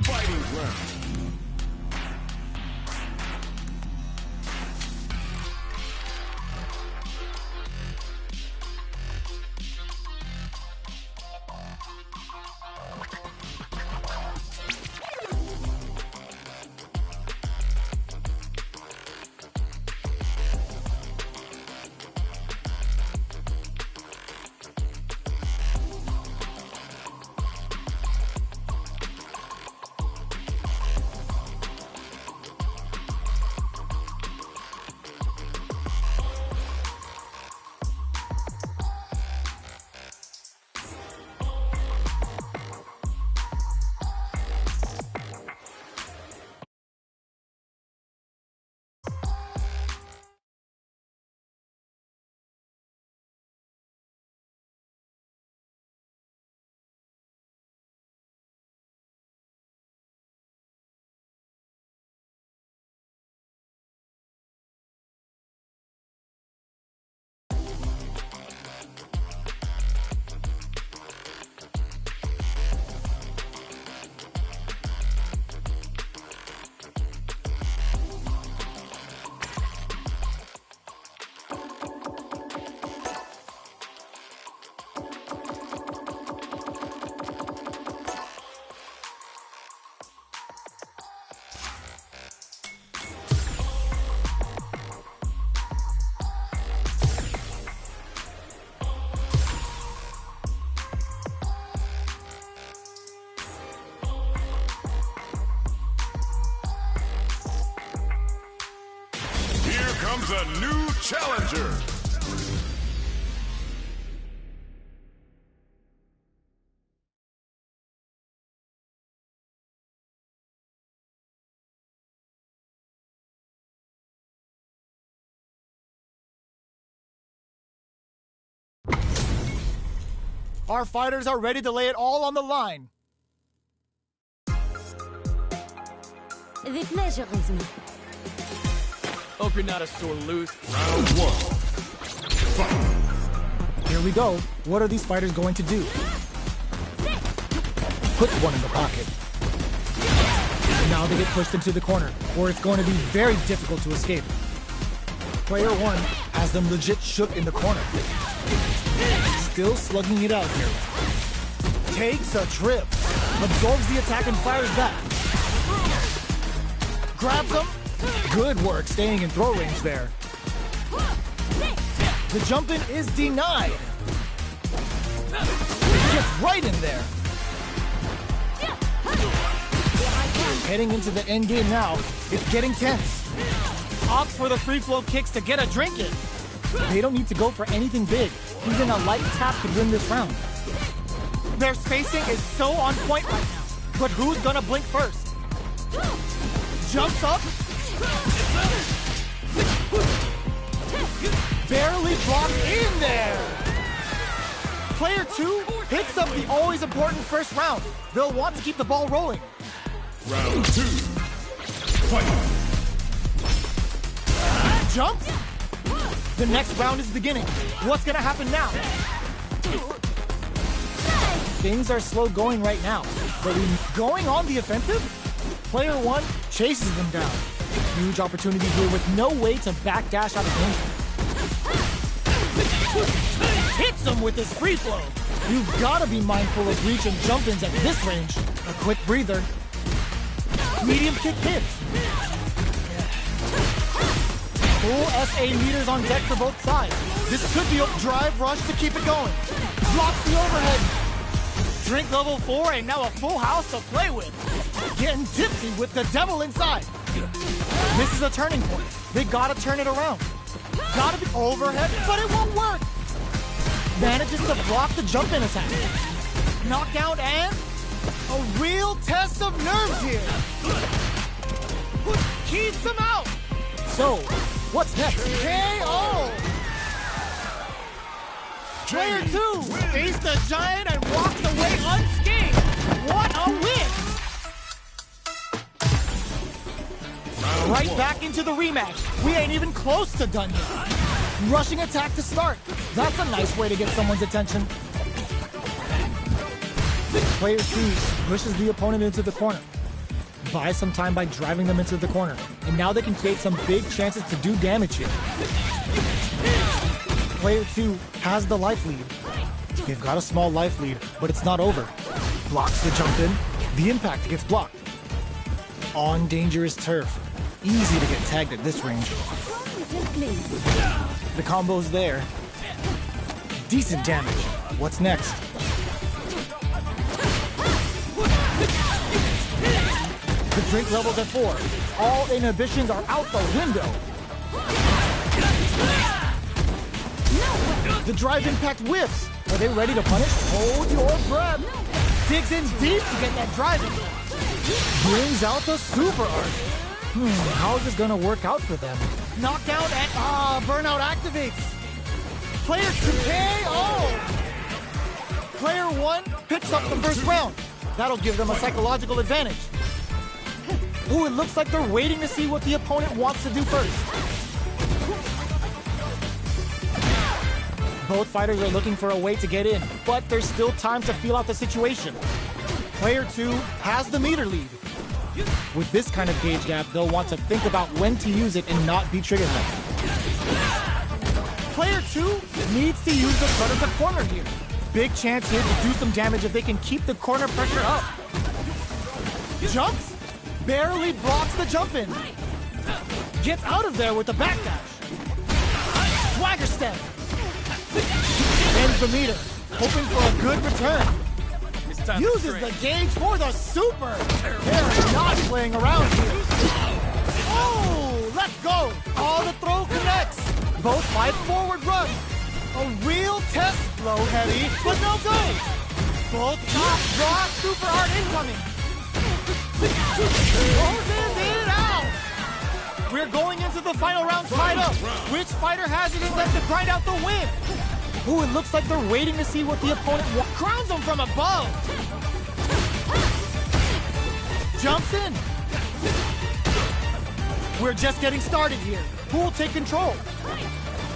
Fighting ground. Comes a new challenger. Our fighters are ready to lay it all on the line. The pleasure is mine. Hope you're not a sore loser. Round one. Fight. Here we go. What are these fighters going to do? Put one in the pocket. Now they get pushed into the corner, where it's going to be very difficult to escape. Player one has them legit shook in the corner. Still slugging it out here. Takes a trip. Absorbs the attack and fires back. Grabs him. Good work staying in throw range there. The jump in is denied. Gets right in there. Heading into the end game now. It's getting tense. Opts for the free flow kicks to get a drink in. They don't need to go for anything big. Even a light tap could win this round. Their spacing is so on point right now. But who's gonna blink first? Jumps up. Barely blocked in there. Player two picks up the always important first round. They'll want to keep the ball rolling. Round two. Fight. Jumps. The next round is beginning. What's gonna happen now? Things are slow going right now. But going on the offensive? Player one chases them down. Huge opportunity here with no way to backdash out of danger. Hits him with his free flow. You've got to be mindful of reach and jump-ins at this range. A quick breather. Medium kick hits. Full SA meters on deck for both sides. This could be a drive rush to keep it going. Blocks the overhead. Drink level 4 and now a full house to play with. Getting tipsy with the devil inside. Misses a turning point. They gotta turn it around. Gotta be overhead, but it won't work. Manages to block the jump-in attack. Knockout and a real test of nerves here. Keeps him out. So, what's next? KO! Player two faced the giant and walked away unscathed. What a win! Right back into the rematch. We ain't even close to done yet. Rushing attack to start. That's a nice way to get someone's attention. Player two pushes the opponent into the corner. Buys some time by driving them into the corner. And now they can create some big chances to do damage here. Player 2 has the life lead. They've got a small life lead, but it's not over. Blocks the jump in. The impact gets blocked. On dangerous turf. Easy to get tagged at this range. The combo's there. Decent damage. What's next? The drink level's at 4. All inhibitions are out the window. The drive impact whiffs. Are they ready to punish? Hold your breath. Digs in deep to get that drive in. Brings out the super art. How is this gonna work out for them? Knockdown and burnout activates. Player 2 KO. Player 1 picks up the first round. That'll give them a psychological advantage. Ooh, it looks like they're waiting to see what the opponent wants to do first. Both fighters are looking for a way to get in, but there's still time to feel out the situation. Player 2 has the meter lead. With this kind of gauge gap, they'll want to think about when to use it and not be trigger happy. Player 2 needs to use the front of the corner here. Big chance here to do some damage if they can keep the corner pressure up. Jumps, barely blocks the jump in. Gets out of there with the backdash. Swagger step. Ends the meter, hoping for a good return. Uses the gauge for the super. They're not playing around here. Oh, let's go. All the throw connects. Both fight forward run. A real test, low heavy, but no go. Both top draw super art incoming. Closes it out. We're going into the final round tied up. Which fighter has it in them to grind out the win? Ooh, it looks like they're waiting to see what the opponent wants. Crowns them from above. Jumps in. We're just getting started here. Who will take control?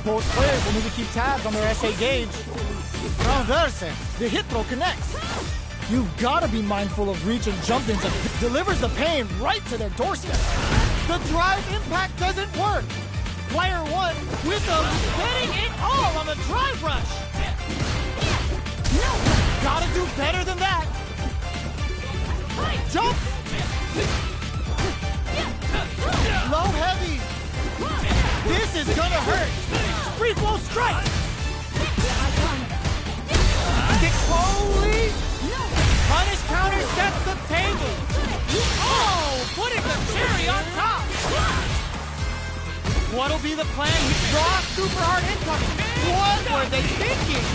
Both players will need to keep tabs on their SA gauge. Transverse. The hit throw connects. You've got to be mindful of reach and jump-ins and delivers the pain right to their doorstep. The drive impact doesn't work. Player 1 with them betting it all on the drive rush. Gotta do better than that. Jump. Low heavy. This is gonna hurt. Free flow strike. Kick slowly. Punish counter sets the table. Oh, putting the cherry on top. What'll be the plan? Draw super hard incoming. What were they thinking?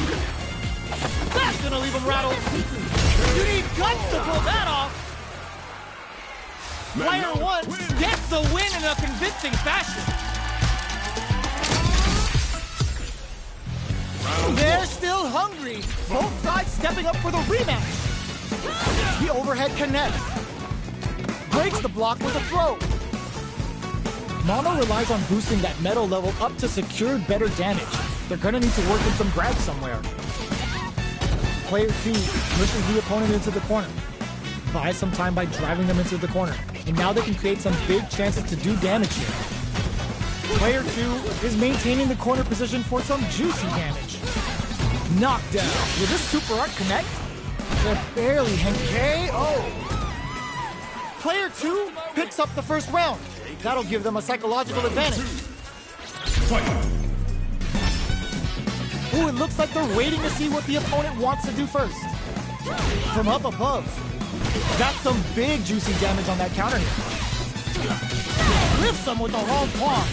That's gonna leave them rattled. You need guts to pull that off. Player 1 gets the win in a convincing fashion. They're still hungry. Both sides stepping up for the rematch. The overhead connects. Breaks the block with a throw. Mono relies on boosting that metal level up to secure better damage. They're gonna need to work in some grabs somewhere. Player 2 pushes the opponent into the corner. Buys some time by driving them into the corner. And now they can create some big chances to do damage here. Player 2 is maintaining the corner position for some juicy damage. Knockdown. Will this super art connect? They're barely hanging. KO. Player 2 picks up the first round. That'll give them a psychological advantage. Ooh, it looks like they're waiting to see what the opponent wants to do first. From up above. That's some big juicy damage on that counter here. Lifts them with the wrong palm.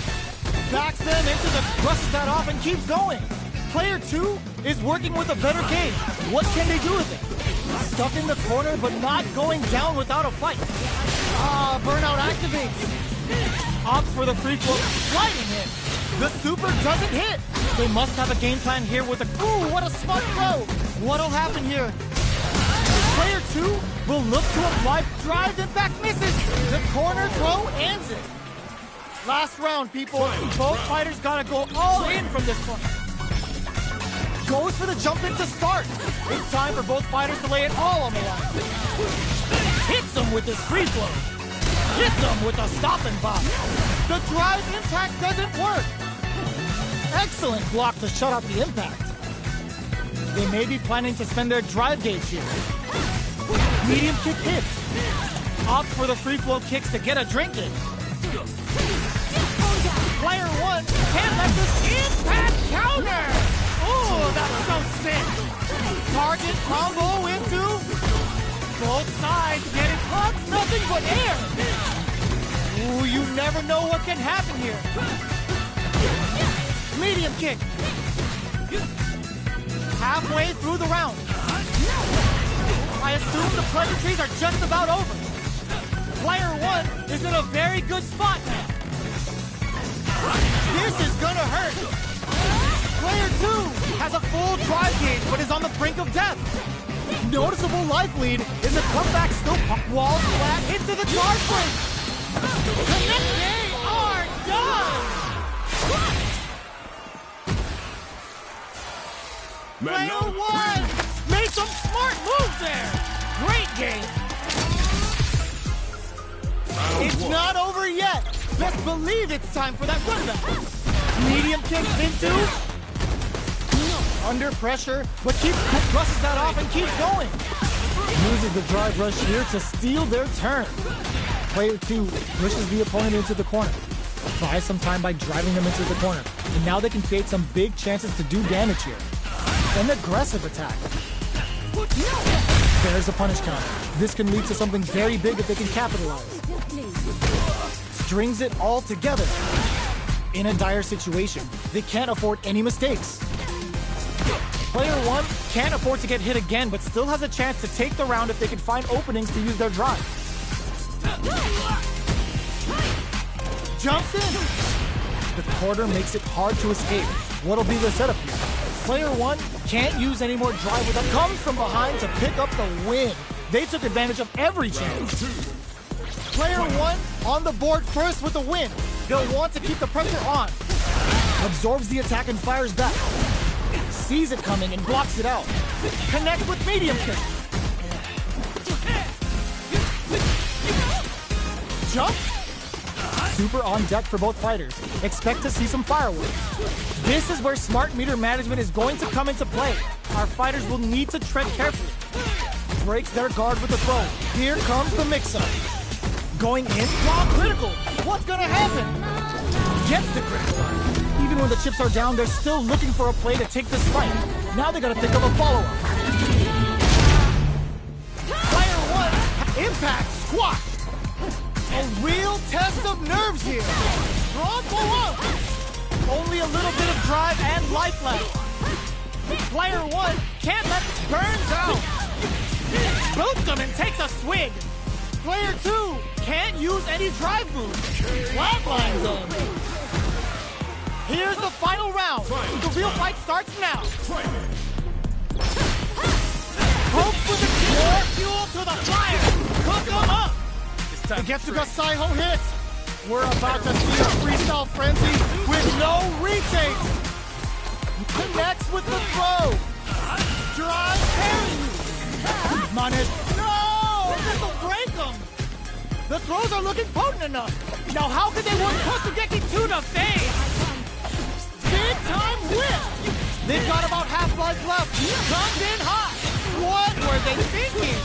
Backs them into the, brushes that off and keeps going. Player 2 is working with a better gauge. What can they do with it? Stuck in the corner, but not going down without a fight. Burnout activates. Opts for the free flow, sliding hit. The super doesn't hit. They must have a game plan here with a, ooh, what a smart throw. What'll happen here? Player 2 will look to apply drive impact misses. The corner throw ends it. Last round, people. Both fighters gotta go all in from this point. Goes for the jump in to start. It's time for both fighters to lay it all on the line. Hits him with his free flow. Hits him with a stop and pop. The drive impact doesn't work. Excellent block to shut out the impact. They may be planning to spend their drive gauge here. Medium kick hits. Opt for the free flow kicks to get a drink in. Player one can't let this impact counter. Ooh, that's so sick. Target combo into both sides getting caught, nothing but air. Ooh, you never know what can happen here. Medium kick. Halfway through the round. I assume the pleasantries are just about over. Player one is in a very good spot now. This is gonna hurt. Player two has a full drive gauge but is on the brink of death. Noticeable life lead is a comeback still wall flat into the charge break. They are done. Player one made some smart moves there. Great game. It's not over yet. Best believe it's time for that run back. Medium kick into. Under pressure, but brushes that off and keeps going. Uses the drive rush here to steal their turn. Player two pushes the opponent into the corner. Buys some time by driving them into the corner. And now they can create some big chances to do damage here. An aggressive attack. There's a punish counter. This can lead to something very big if they can capitalize. Strings it all together. In a dire situation, they can't afford any mistakes. Player one can't afford to get hit again, but still has a chance to take the round if they can find openings to use their drive. Jumps in. The quarter makes it hard to escape. What'll be the setup here? Player one can't use any more drive without comes from behind to pick up the win. They took advantage of every chance. Player one on the board first with the win. They'll want to keep the pressure on. Absorbs the attack and fires back. Sees it coming and blocks it out. Connects with medium kick. Jump. Super on deck for both fighters. Expect to see some fireworks. This is where smart meter management is going to come into play. Our fighters will need to tread carefully. Breaks their guard with a throw. Here comes the mix-up. Going in, draw critical. What's gonna happen? Gets the critical. Even when the chips are down, they're still looking for a play to take this fight. Now they gotta think of a follow-up. Player one, impact, squash. A real test of nerves here. Draw full up. Only a little bit of drive and life left. Player one can't let it burns out. Boots him and takes a swig. Player two can't use any drive moves. Flatlines him. Here's the final round. The real fight starts now. Hopes with the more fuel to the fire. Cook him up. The Getsuga Saiho hits. We're about to see a freestyle frenzy with no retakes. Connects with the throw. Drive parry. Manes. No! This will break them. The throws are looking potent enough. Now how can they work Kosugeki to the face? Big time whip. They've got about half life left. Comes in hot. What were they thinking?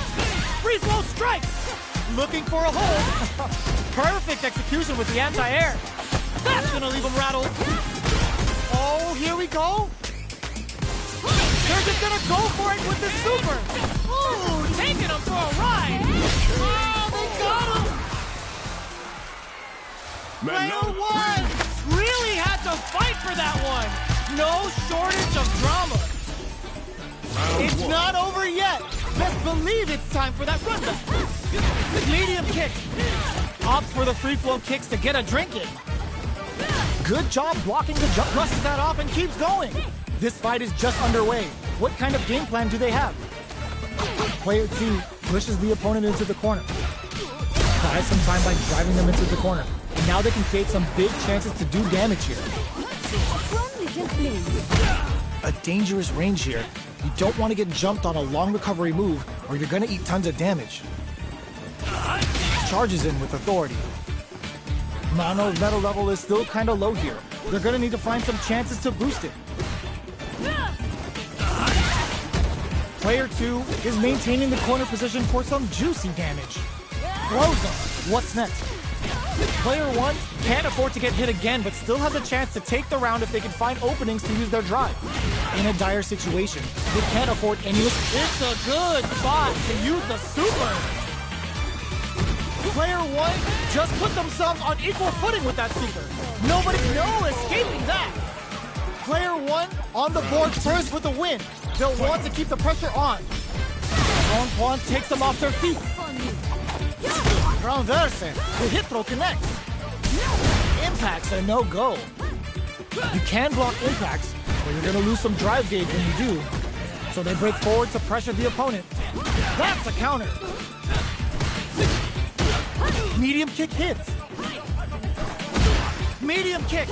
Free flow strikes. Looking for a hold. Perfect execution with the anti-air. That's gonna leave him rattled. Oh, here we go. They're just gonna go for it with the super. Ooh, taking him for a ride. Oh, they got him. Player one really had to fight for that one. No shortage of drama. It's not over yet. Best believe it's time for that run back. Medium kick. Opts for the free flow kicks to get a drink in. Good job blocking the jump. Brushes that off and keeps going. This fight is just underway. What kind of game plan do they have? Player two pushes the opponent into the corner. Buys some time by driving them into the corner. And now they can create some big chances to do damage here. A dangerous range here. You don't want to get jumped on a long recovery move or you're gonna eat tons of damage. Charges in with authority. Mano's metal level is still kinda low here. They're gonna need to find some chances to boost it. Player 2 is maintaining the corner position for some juicy damage. Throws him. What's next? Player 1 can't afford to get hit again, but still has a chance to take the round if they can find openings to use their drive. In a dire situation, they can't afford any mistakes. It's a good spot to use the super. Player 1 just put themselves on equal footing with that super. No escaping that. Player 1 on the board first with the win. They'll want to keep the pressure on. Ron takes them off their feet. Renverse. The hit throw connects. Impacts are no-go. You can block impacts, but you're going to lose some drive gauge when you do. So they break forward to pressure the opponent. That's a counter. Medium kick hits. Medium kick.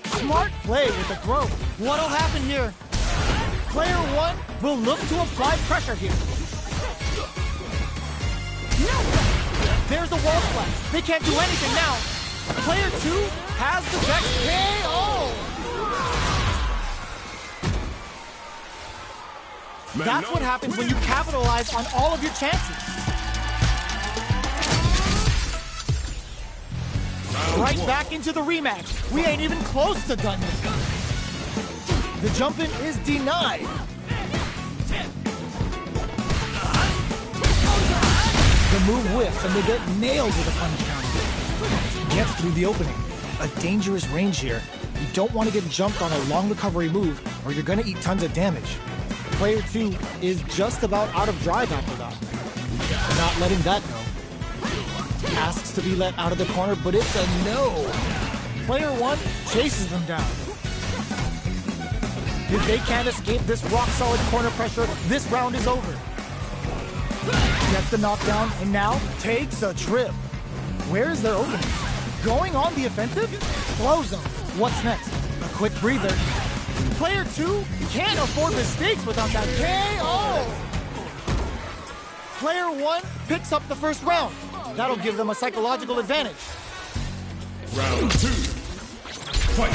Smart play with the throw. What'll happen here? Player 1 will look to apply pressure here. There's the wall splash. They can't do anything now. Player 2 has the Vex KO. That's what happens when you capitalize on all of your chances. Right back into the rematch. We ain't even close to done yet. The jump-in is denied. The move whiffs and they get nailed with a punish counter. Gets through the opening. A dangerous range here. You don't want to get jumped on a long recovery move or you're going to eat tons of damage. Player 2 is just about out of drive after that. Not letting that go. Asks to be let out of the corner, but it's a no. Player 1 chases them down. If they can't escape this rock-solid corner pressure, this round is over. Gets the knockdown, and now takes a trip. Where's their opening? Going on the offensive? Blows them. What's next? A quick breather. Player 2 can't afford mistakes without that KO! Player 1 picks up the first round. That'll give them a psychological advantage. Round 2. Fight.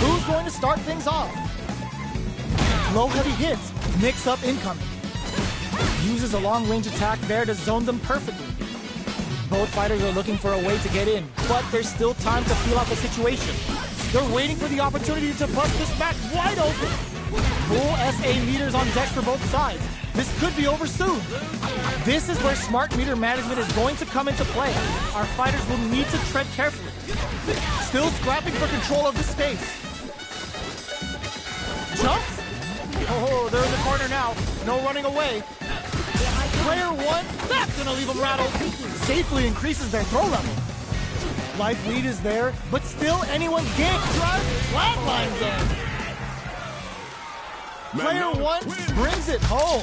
Who's going to start things off? Low heavy hits, mix up incoming. Uses a long range attack there to zone them perfectly. Both fighters are looking for a way to get in, but there's still time to feel out the situation. They're waiting for the opportunity to bust this match wide open. Full SA meters on deck for both sides. This could be over soon. This is where smart meter management is going to come into play. Our fighters will need to tread carefully. Still scrapping for control of the space. Jumps? Oh, they're in the corner now. No running away. Player 1, that's gonna leave them rattled. Safely increases their throw level. Life lead is there, but still anyone's game. Drive flatlines them. Player 1 brings it home.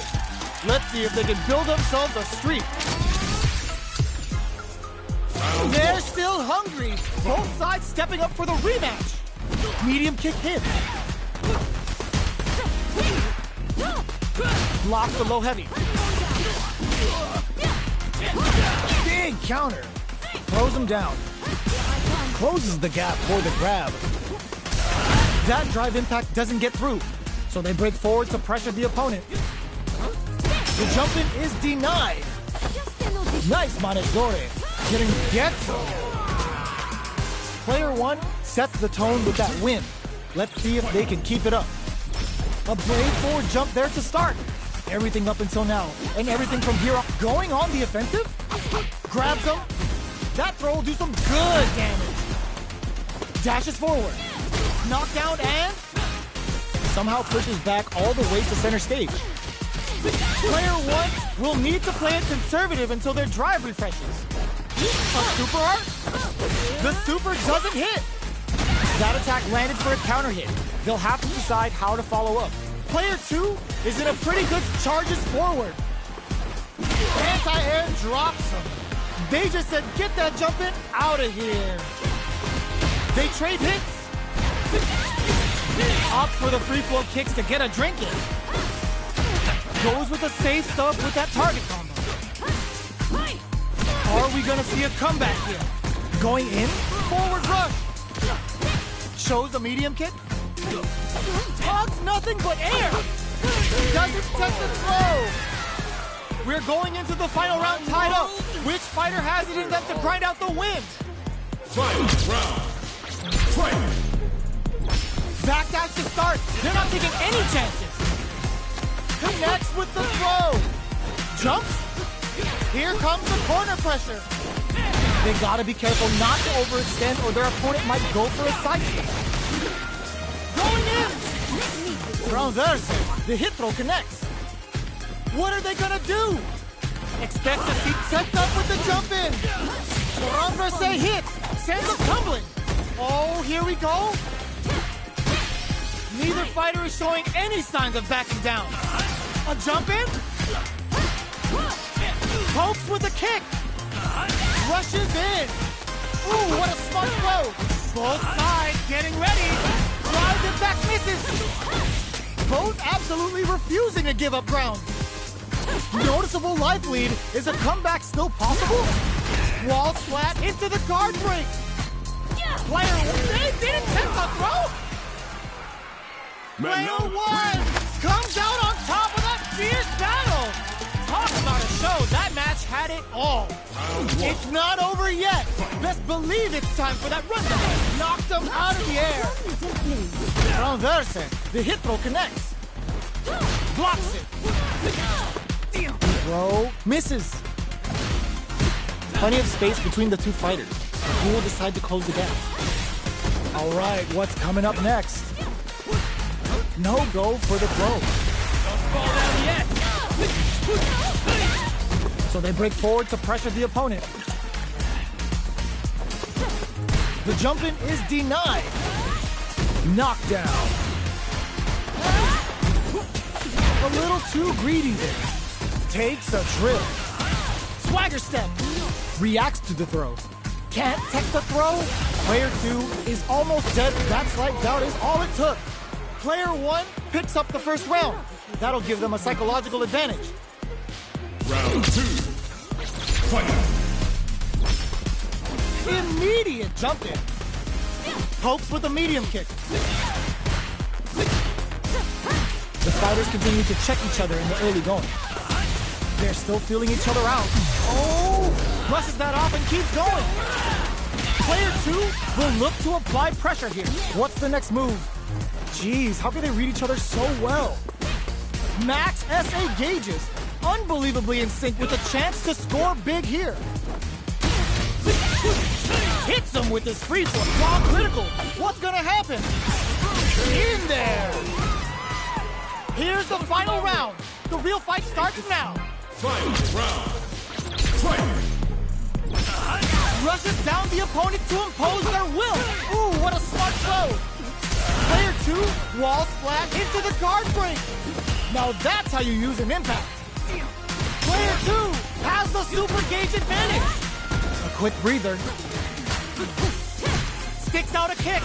Let's see if they can build themselves a streak. They're still hungry. Both sides stepping up for the rematch. Medium kick hit. Blocks the low heavy. Big counter. Throws him down. Closes the gap for the grab. That drive impact doesn't get through, so they break forward to pressure the opponent. The jump-in is denied. Nice manejore. Getting gets. Player 1 sets the tone with that win. Let's see if they can keep it up. A brave forward jump there to start. Everything up until now, and everything from here on. Going on the offensive? Grabs him. That throw will do some good damage. Dashes forward. Knockdown and somehow pushes back all the way to center stage. Player 1 will need to play it conservative until their drive refreshes. A super art? The super doesn't hit. That attack landed for a counter hit. They'll have to decide how to follow up. Player 2 is in a pretty good charges forward. Anti-air drops him. They just said, get that jump in out of here. They trade hits. Opts for the free flow kicks to get a drink in. Goes with a safe stub with that target combo. Are we gonna see a comeback here? Going in, forward rush. Shows a medium kick. Hugs nothing but air. Doesn't touch the throw. We're going into the final round tied up. Which fighter has it in them to grind out the win? Final round. Fight. Backdash to start. They're not taking any chances. Connects with the throw. Jumps. Here comes the corner pressure. They gotta be careful not to overextend or their opponent might go for a side step. Going in. Transverse. The hit throw connects. What are they gonna do? Expect to see sets up with the jump in. Transverse hits. Sends them tumbling. Oh, here we go. Neither fighter is showing any signs of backing down. A jump in. Pokes with a kick. Rushes in. Ooh, what a smart throw. Both sides getting ready. Drives it back, misses. Both absolutely refusing to give up ground. Noticeable life lead. Is a comeback still possible? Wall splat into the guard break. Player, they didn't take the throw. Player one comes out on top of that fierce battle. Talk about a show. That match had it all. It's not over yet. Best believe it's time for that run back. Knocked him out of the air. Transverse. The hit throw connects. Blocks it. Throw misses. Plenty of space between the two fighters. Who will decide to close the gap? All right, what's coming up next? No go for the throw. Don't fall down yet. So they break forward to pressure the opponent. The jump in is denied. Knockdown. A little too greedy there. Takes a trip. Swagger step. Reacts to the throw. Can't tech the throw. Player 2 is almost dead. That slight doubt is all it took. Player 1 picks up the first round. That'll give them a psychological advantage. Round 2. Fight. Immediate jump in. Pokes with a medium kick. The fighters continue to check each other in the early going. They're still feeling each other out. Oh! Brushes that off and keeps going. Player 2 will look to apply pressure here. What's the next move? Jeez, how can they read each other so well? Max SA gauges. Unbelievably in sync with a chance to score big here. Hits him with his free throw. Long critical. What's gonna happen? In there. Here's the final round. The real fight starts now. Final round. Fight. Rushes down the opponent to impose their will. Ooh, what a smart throw. Player 2, wall splat into the guard break. Now that's how you use an impact. Player 2 has the super gauge advantage. A quick breather. Sticks out a kick.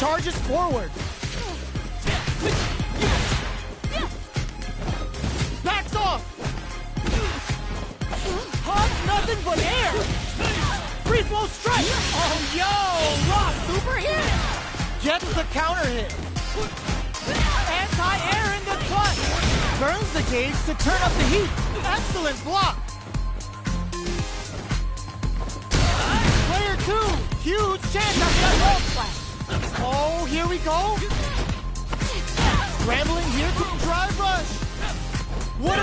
Charges forward. Backs off. Hugs nothing but air. Free flow strike. Oh, yo, raw super hit. Gets the counter hit. Anti-air in the clutch. Burns the gauge to turn up the heat. Excellent block. Player 2, huge chance at that wall splat. Oh, here we go. Scrambling here to drive rush. What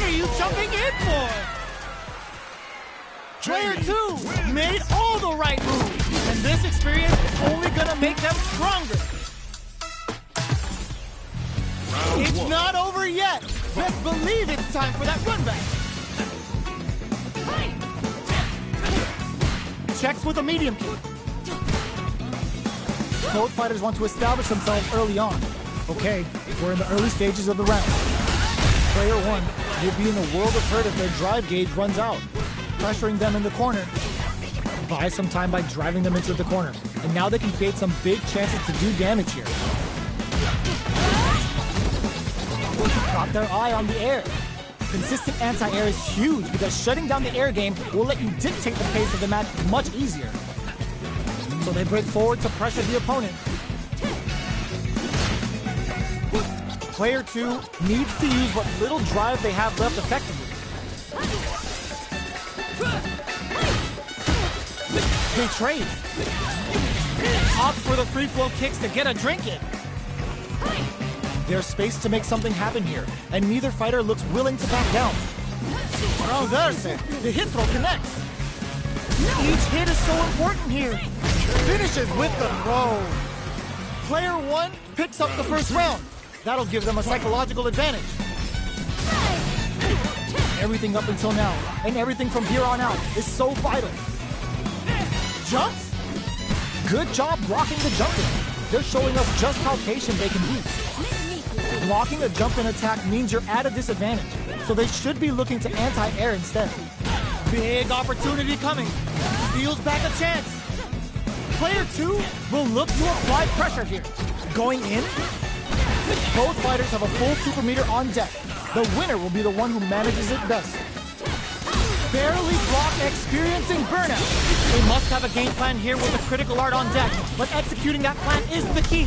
are you jumping in for? Player 2 made all the right moves, and this experience is only gonna make them stronger. It's not over yet. Best believe it's time for that run back. Checks with a medium kick. Both fighters want to establish themselves early on. Okay, we're in the early stages of the round. Player 1 will be in a world of hurt if their drive gauge runs out. Pressuring them in the corner. Buy some time by driving them into the corner. And now they can create some big chances to do damage here. got their eye on the air. Consistent anti-air is huge because shutting down the air game will let you dictate the pace of the match much easier. So they break forward to pressure the opponent. Player 2 needs to use what little drive they have left effectively. They trade. Opt for the free flow kicks to get a drink in. There's space to make something happen here, and neither fighter looks willing to back down. The hit throw connects. Each hit is so important here. Finishes with the throw. Player 1 picks up the first round. That'll give them a psychological advantage. Everything up until now, and everything from here on out, is so vital. Jumps? Good job blocking the jumping. They're showing us just how patient they can be. Blocking a jump and attack means you're at a disadvantage, so they should be looking to anti-air instead. Big opportunity coming. Steals back a chance. Player 2 will look to apply pressure here. Going in? Both fighters have a full super meter on deck. The winner will be the one who manages it best. Barely block, experiencing burnout. They must have a game plan here with the critical art on deck, but executing that plan is the key.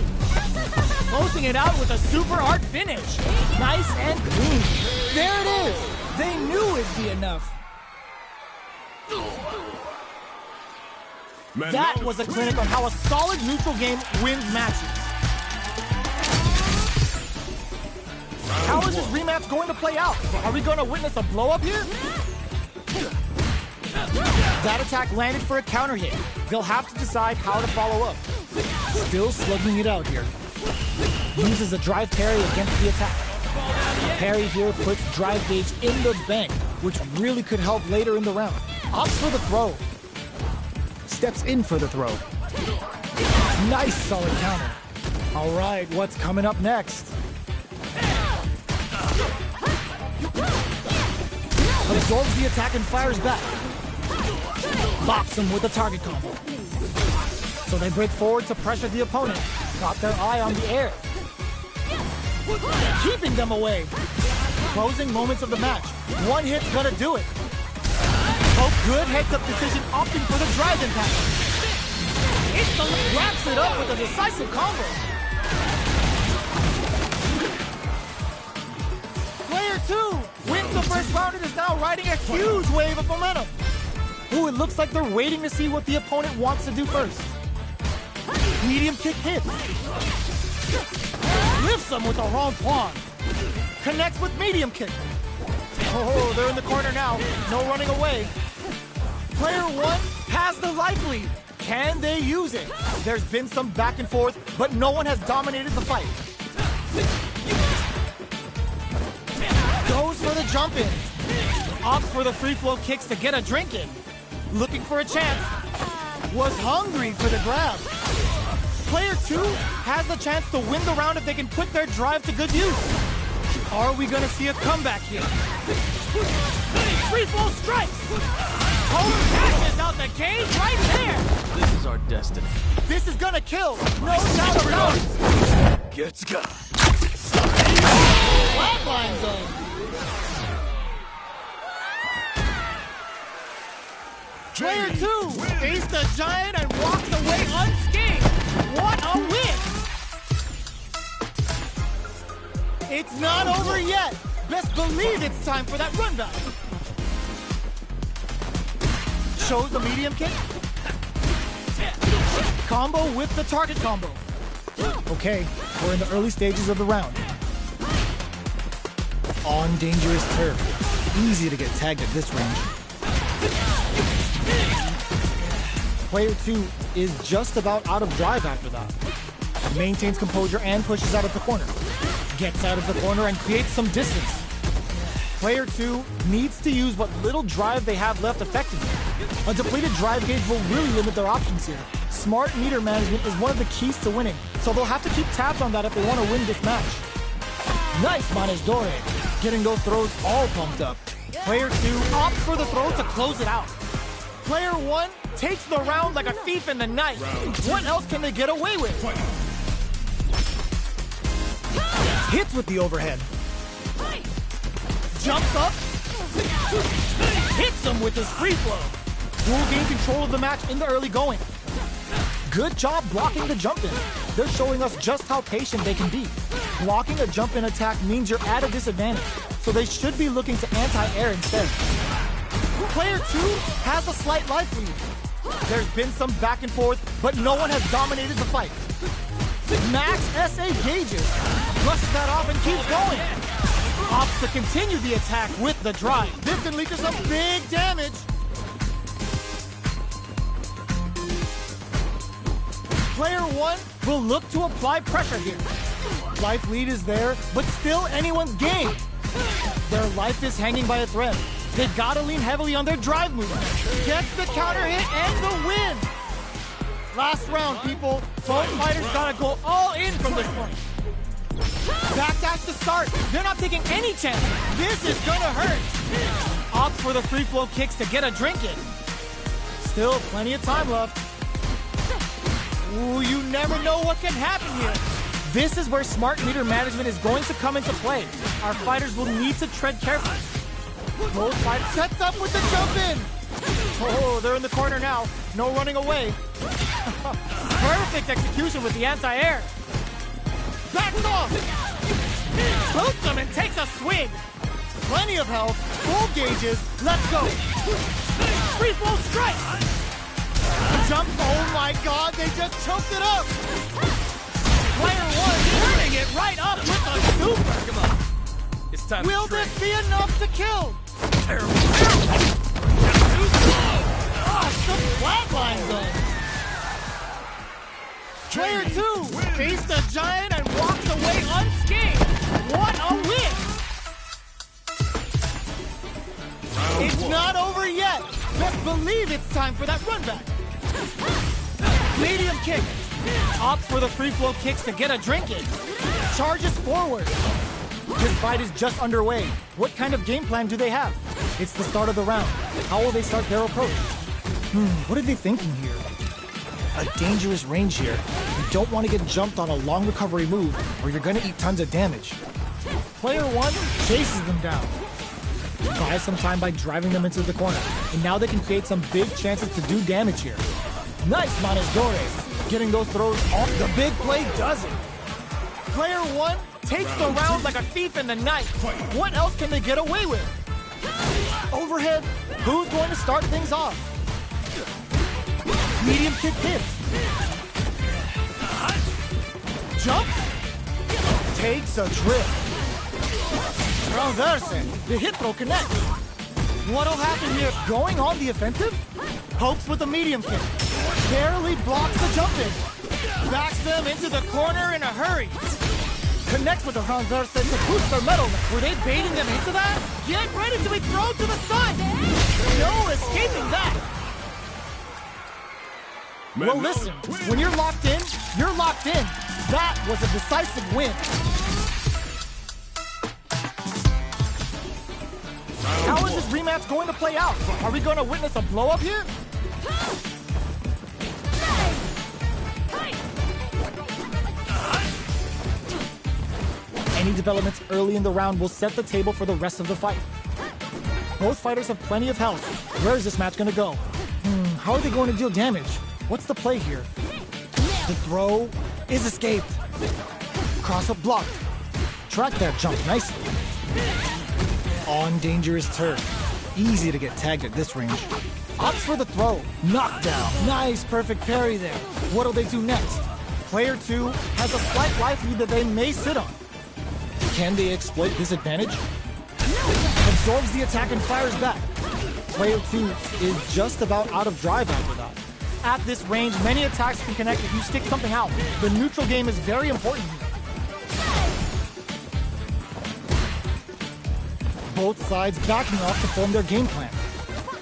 Closing it out with a super art finish. Nice and clean. There it is. They knew it'd be enough. That was a clinic on how a solid neutral game wins matches. How is this rematch going to play out? Are we going to witness a blow-up here? That attack landed for a counter hit. They'll have to decide how to follow up. Still slugging it out here. Uses a drive parry against the attack. The parry here puts drive gauge in the bank, which really could help later in the round. Opts for the throw. Steps in for the throw. Nice solid counter. All right, what's coming up next? Absorbs the attack and fires back. Bops him with a target combo. So they break forward to pressure the opponent. Got their eye on the air. Keeping them away. Closing moments of the match. One hit's gonna do it. Oh, good heads-up decision, opting for the drive impact. Wraps it up with a decisive combo. Player 2 wins the first round and is now riding a huge wave of momentum. Ooh, it looks like they're waiting to see what the opponent wants to do first. Medium kick hits. Lifts them with a wrong pawn. Connects with medium kick. Oh, they're in the corner now. No running away. Player 1 has the life lead. Can they use it? There's been some back and forth, but no one has dominated the fight. Goes for the jump in. Opts for the free flow kicks to get a drink in. Looking for a chance. Was hungry for the grab. Player 2 has the chance to win the round if they can put their drive to good use. Are we gonna see a comeback here? Free flow strikes! Polar catches out the cage right there! This is our destiny. This is gonna kill! No doubt about it! Let's go. Flatline zone! Player 2 faced the giant and walks away unscathed! What a win! It's not over yet! Best believe it's time for that run back! Shows the medium kick. Combo with the target combo. Okay, we're in the early stages of the round. On dangerous turf. Easy to get tagged at this range. Player 2 is just about out of drive after that. Maintains composure and pushes out of the corner. Gets out of the corner and creates some distance. Player 2 needs to use what little drive they have left effectively. A depleted drive gauge will really limit their options here. Smart meter management is one of the keys to winning, so they'll have to keep tabs on that if they want to win this match. Nice managed Dore, getting those throws all pumped up. Player 2 opts for the throw to close it out. Player 1 takes the round like a thief in the night. What else can they get away with? Hits with the overhead. Jumps up. Hits him with his free flow. Will gain control of the match in the early going. Good job blocking the jump in. They're showing us just how patient they can be. Blocking a jump in attack means you're at a disadvantage, so they should be looking to anti-air instead. Player 2 has a slight life lead. There's been some back and forth, but no one has dominated the fight. Max SA gauges, brushes that off and keeps going. Opts to continue the attack with the drive. This can lead to some big damage. Player 1 will look to apply pressure here. Life lead is there, but still anyone's game. Their life is hanging by a thread. They gotta lean heavily on their drive movement. Gets the counter hit and the win. Last round, people. Both fighters gotta go all in from this point. Backdash to start. They're not taking any chance. This is gonna hurt. Opts for the free flow kicks to get a drink in. Still plenty of time left. Ooh, you never know what can happen here. This is where smart meter management is going to come into play. Our fighters will need to tread carefully. Both fighters sets up with the jump in. Oh, they're in the corner now. No running away. Perfect execution with the anti-air. Backs off. Boots him and takes a swing. Plenty of health. Full gauges. Let's go. Free flow strike. Jump. Oh my God, they just choked it up. Player 1 turning it right up with a super. Come on. It's time Will to this be enough to kill? Terrible. Some flatline gun. Player 2 faced the giant and walks away unscathed. What a win! It's not over yet. Best believe it's time for that run back. Medium kick. Opts for the free flow kicks to get a drink in. Charges forward. This fight is just underway. What kind of game plan do they have? It's the start of the round. How will they start their approach? What are they thinking here? A dangerous range here. You don't want to get jumped on a long recovery move or you're going to eat tons of damage. Player 1 chases them down. Buys some time by driving them into the corner. And now they can create some big chances to do damage here. Nice Manejores. Getting those throws off. The big play does it. Player 1 takes the round like a thief in the night. What else can they get away with? Overhead. Who's going to start things off? Medium kick hits. Jump. Takes a trip. Transverse. The hit throw connects. What'll happen here? Going on the offensive? Pokes with a medium kick. Barely blocks the jump in. Backs them into the corner in a hurry. Connects with the transverse to boost their metal. Were they baiting them into that? Get ready to be thrown to the side. No escaping that. Well, listen, when you're locked in, you're locked in. That was a decisive win. How is this rematch going to play out? Are we going to witness a blow-up here? Any developments early in the round will set the table for the rest of the fight. Both fighters have plenty of health. Where is this match going to go? How are they going to deal damage? What's the play here? The throw is escaped. Cross-up blocked. Track that jump nicely. On dangerous turf. Easy to get tagged at this range. Opts for the throw. Knockdown. Nice, perfect parry there. What'll they do next? Player 2 has a slight life lead that they may sit on. Can they exploit this advantage? Absorbs the attack and fires back. Player 2 is just about out of drive after that. At this range, many attacks can connect if you stick something out. The neutral game is very important here. Both sides backing off to form their game plan.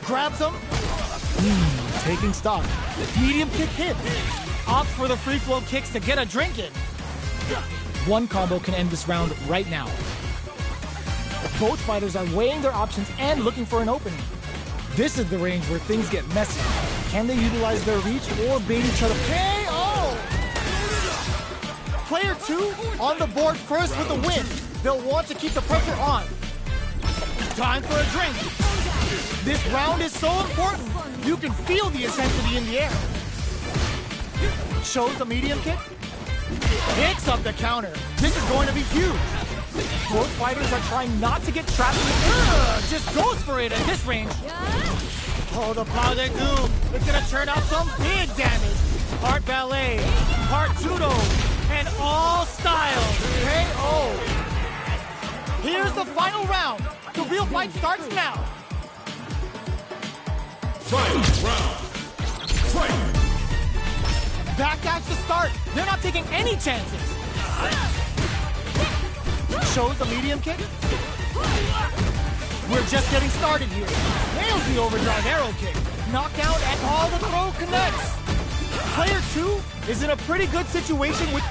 Grabs them. Taking stock. Medium kick hit. Opts for the free flow kicks to get a drink in. One combo can end this round right now. Both fighters are weighing their options and looking for an opening. This is the range where things get messy. Can they utilize their reach or bait each other? KO! Player 2 on the board first with the win. They'll want to keep the pressure on. Time for a drink. This round is so important. You can feel the intensity in the air. Shows the medium kick. Picks up the counter. This is going to be huge. Both fighters are trying not to get trapped in the just goes for it at this range. Oh, the power they do. It's gonna turn out some big damage. Part ballet, part judo, and all styles. KO. Here's the final round. The real fight starts now. Final round. Fight! Backdash to start. They're not taking any chances. Shows the medium kick. We're just getting started here. Nails the overdrive arrow kick. Knockout and all the throw connects. Player 2 is in a pretty good situation with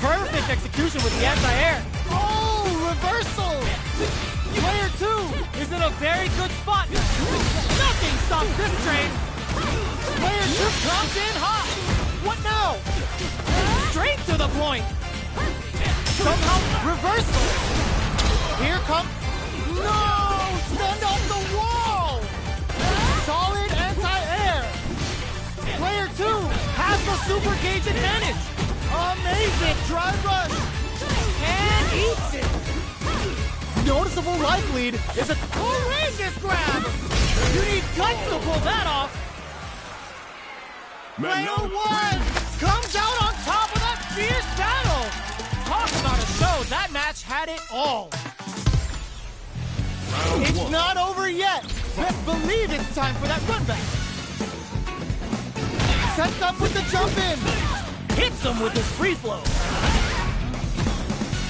perfect execution with the anti-air. Oh, reversal. Player 2 is in a very good spot. Nothing stops this train. Player 2 comes in hot. What now? Straight to the point. Somehow reversal. Here comes... No! Stand off the wall! Solid anti-air. Player 2 has the super gauge advantage. Amazing drive rush. And eats it. Noticeable life lead is a horrendous grab. You need guts to pull that off. Player 1 comes out on top of that fierce battle. Talk about a show. That match had it all. It's not over yet. Best believe it's time for that run back. Sets up with the jump in. Hits him with his free flow.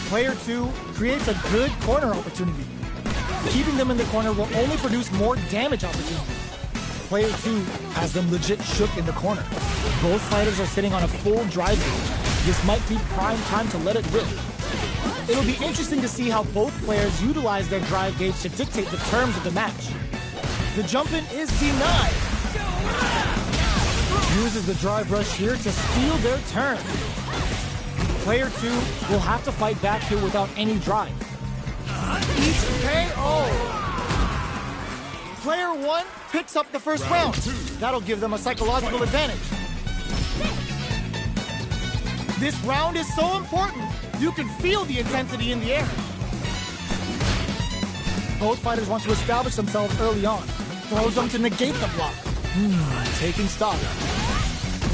Player 2 creates a good corner opportunity. Keeping them in the corner will only produce more damage opportunities. Player 2 has them legit shook in the corner. Both fighters are sitting on a full drive gauge. This might be prime time to let it rip. It'll be interesting to see how both players utilize their drive gauge to dictate the terms of the match. The jump-in is denied. Uses the drive rush here to steal their turn. Player 2 will have to fight back here without any drive. Each KO. Player 1 picks up the first round. That'll give them a psychological advantage. This round is so important. You can feel the intensity in the air. Both fighters want to establish themselves early on. Throws them to negate the block. Taking stock.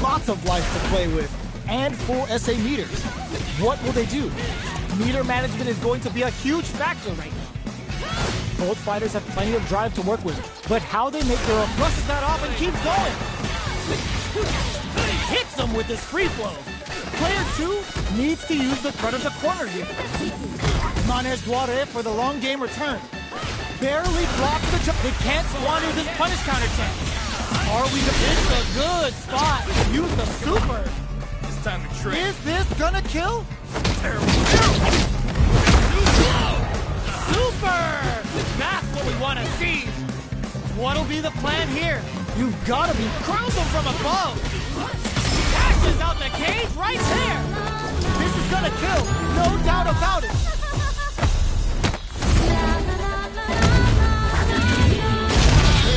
Lots of life to play with. And full SA meters. What will they do? Meter management is going to be a huge factor right now. Both fighters have plenty of drive to work with. But how they make their brushes that off and keeps going. Hits them with his free flow. Player 2 needs to use the front of the corner here. Manes Duare for the long game return. Barely blocks the jump. They can't squander this punish counter chance. Are we the... It's a good spot. Use the super. It's time to trade. Is this gonna kill? Super! That's what we want to see. What'll be the plan here? You've got to be crowned them from above. Dashes out the cage right there. This is gonna kill, no doubt about it.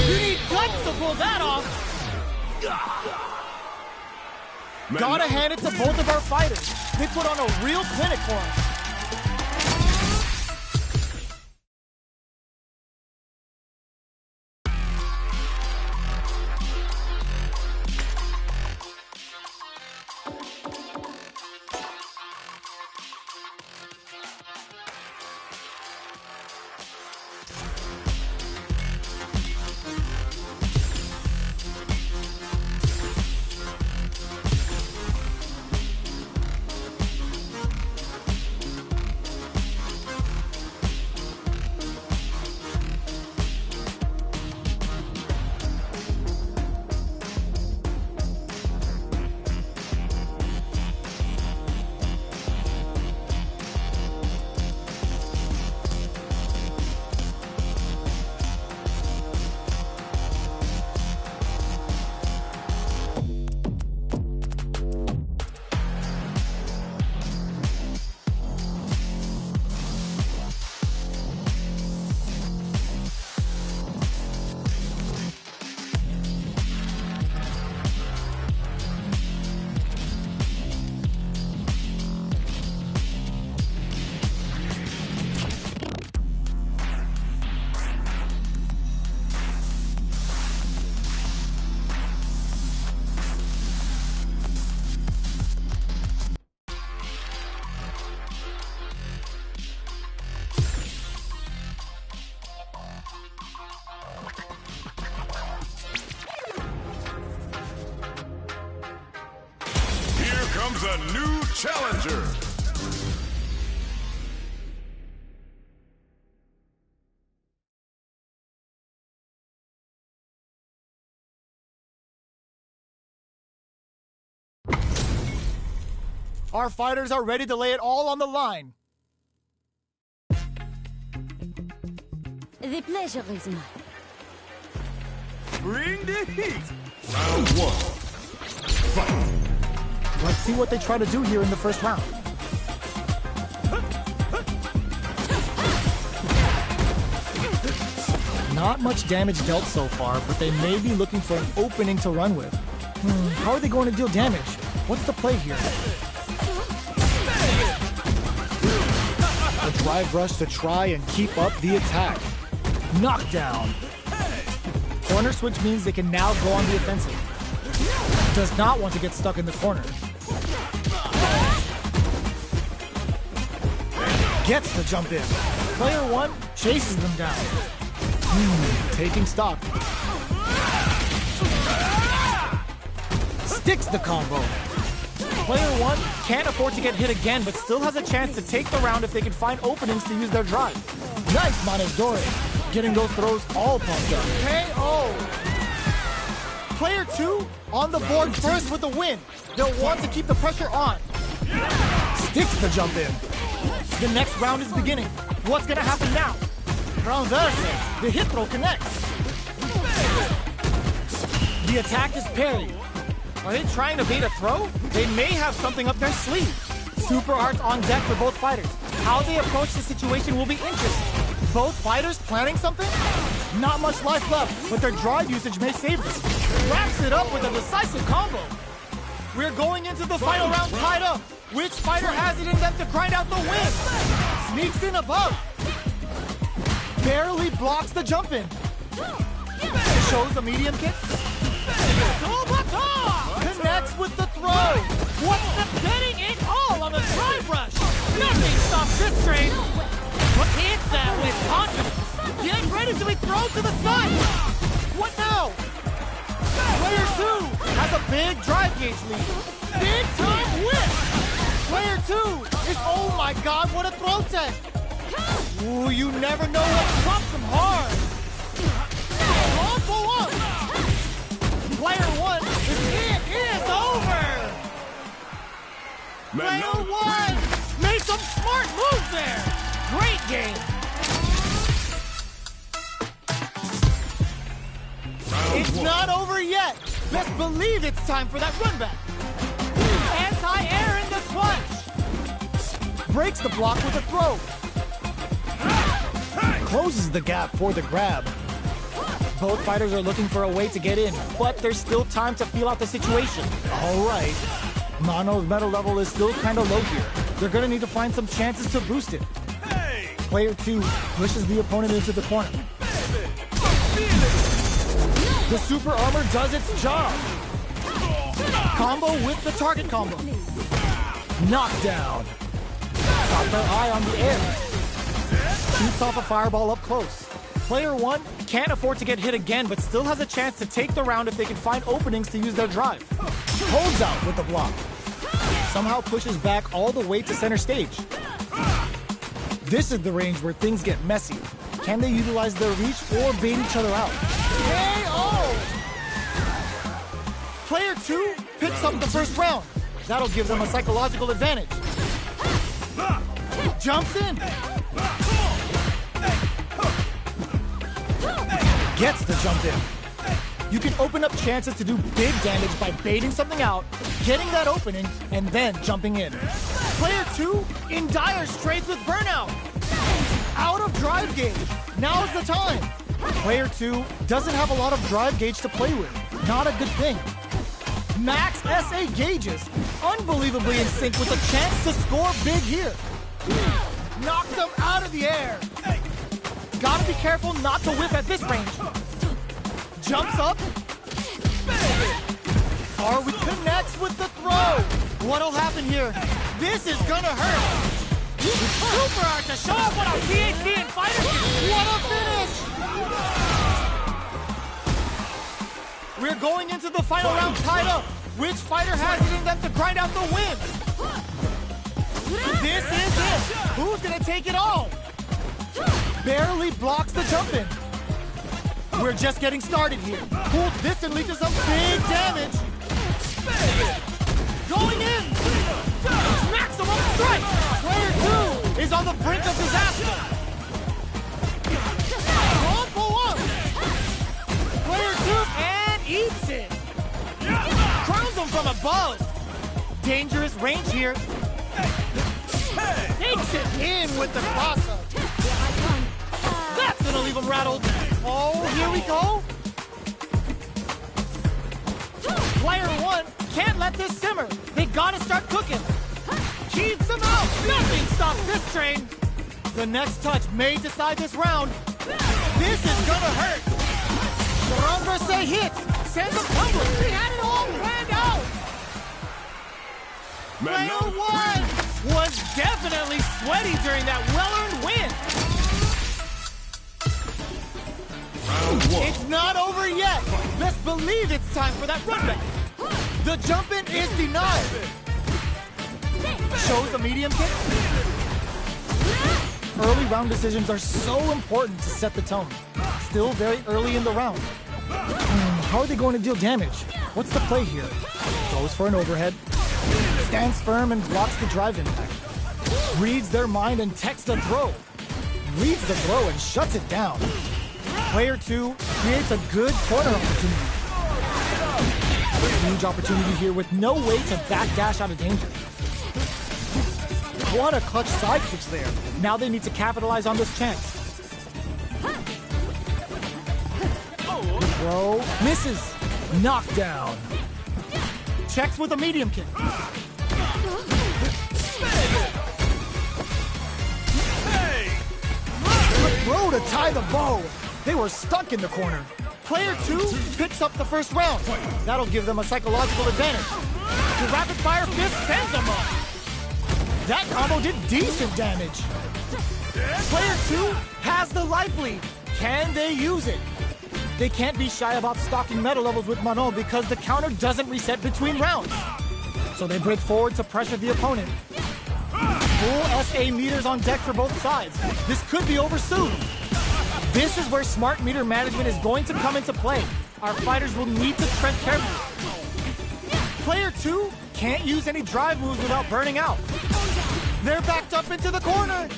You need guts to pull that off. Gotta hand it to both of our fighters. They put on a real clinic for us. a new challenger. Our fighters are ready to lay it all on the line. The pleasure is mine. Bring the heat. Round one. Fight. Let's see what they try to do here in the first round. Not much damage dealt so far, but they may be looking for an opening to run with. How are they going to deal damage? What's the play here? A drive rush to try and keep up the attack. Knockdown. Corner switch means they can now go on the offensive. Does not want to get stuck in the corner. Gets the jump in. Player one chases them down. Taking stock. Sticks the combo. Player one can't afford to get hit again, but still has a chance to take the round if they can find openings to use their drive. Nice Manedore. Getting those throws all pumped up. KO! Player two on the board first with the win. They'll want to keep the pressure on. Sticks the jump in. The next round is beginning. What's gonna happen now? Transverse. The hit throw connects. The attack is parried. Are they trying to bait a throw? They may have something up their sleeve. Super arts on deck for both fighters. How they approach the situation will be interesting. Both fighters planning something? Not much life left, but their drive usage may save them. Wraps it up with a decisive combo. We're going into the final round tied up. Which fighter has it in them to grind out the win? Sneaks in above. Barely blocks the jump in. Shows a medium kick. Connects with the throw. What's the getting it all on the drive rush? Nothing stops this train. Hits that with confidence. Getting ready to be thrown to the side. What now? Player two has a big drive gauge lead. Big time whip. Player two is, oh my God, what a throw tech. Ooh, you never know what drops them hard. Combo up. Player one, it is over. Player one made some smart moves there. Great game. It's not over yet. Best believe it's time for that run back. Anti-air in the clutch. Breaks the block with a throw. Closes the gap for the grab. Both fighters are looking for a way to get in, but there's still time to feel out the situation. All right. Mano's metal level is still kind of low here. They're going to need to find some chances to boost it. Player two pushes the opponent into the corner. The super armor does its job. Combo with the target combo. Knockdown. Got their eye on the air. Shoots off a fireball up close. Player one can't afford to get hit again, but still has a chance to take the round if they can find openings to use their drive. Holds out with the block. Somehow pushes back all the way to center stage. This is the range where things get messy. Can they utilize their reach or bait each other out? KO! Player two picks up the first round. That'll give them a psychological advantage. Jumps in. Gets the jump in. You can open up chances to do big damage by baiting something out, getting that opening, and then jumping in. Player two in dire straits with burnout. Out of drive gauge. Now's the time. Player two doesn't have a lot of drive gauge to play with. Not a good thing. Max SA gauges. Unbelievably in sync with a chance to score big here. Knocked them out of the air. Gotta be careful not to whip at this range. Jumps up. Harwood connects with the throw. What'll happen here? This is gonna hurt. Super art to show off what a PhD in fighters do. What a finish! We're going into the final round tied up. Which fighter has it in them to grind out the win? This is it. Who's gonna take it all? Barely blocks the jump in. We're just getting started here. Pulled this and leads to some big damage. Going in. Maximum strike. Player 2 is on the brink of disaster. Combo up. Player 2 and eats it. Crowns him from above. Dangerous range here. Takes it in with the cross-up. That's gonna leave him rattled. Oh, here we go. Player 1 can't let this simmer. They gotta start cooking. Keeps him out. Nothing stops this train. The next touch may decide this round. This is gonna hurt. The Rombrase hits. Sends him tumbling. He had it all planned out. Player 1 was definitely sweaty during that well-earned win. It's not over yet. Best believe it's time for that run back. The jump-in is denied. Shows a medium kick. Early round decisions are so important to set the tone. Still very early in the round. How are they going to deal damage? What's the play here? Goes for an overhead. Stands firm and blocks the drive impact. Reads their mind and techs the throw. Reads the throw and shuts it down. Player 2 creates a good corner opportunity. Huge opportunity here with no way to backdash out of danger. What a clutch side kicks there. Now they need to capitalize on this chance. The throw misses. Knockdown. Checks with a medium kick. The throw to tie the bow. They were stuck in the corner. Player 2 picks up the first round. That'll give them a psychological advantage. The rapid fire fist sends them up. That combo did decent damage. Player 2 has the life lead. Can they use it? They can't be shy about stocking meta levels with Manon because the counter doesn't reset between rounds. So they break forward to pressure the opponent. Full SA meters on deck for both sides. This could be over soon. This is where smart meter management is going to come into play. Our fighters will need to tread carefully. Player 2 can't use any drive moves without burning out. They're backed up into the corner.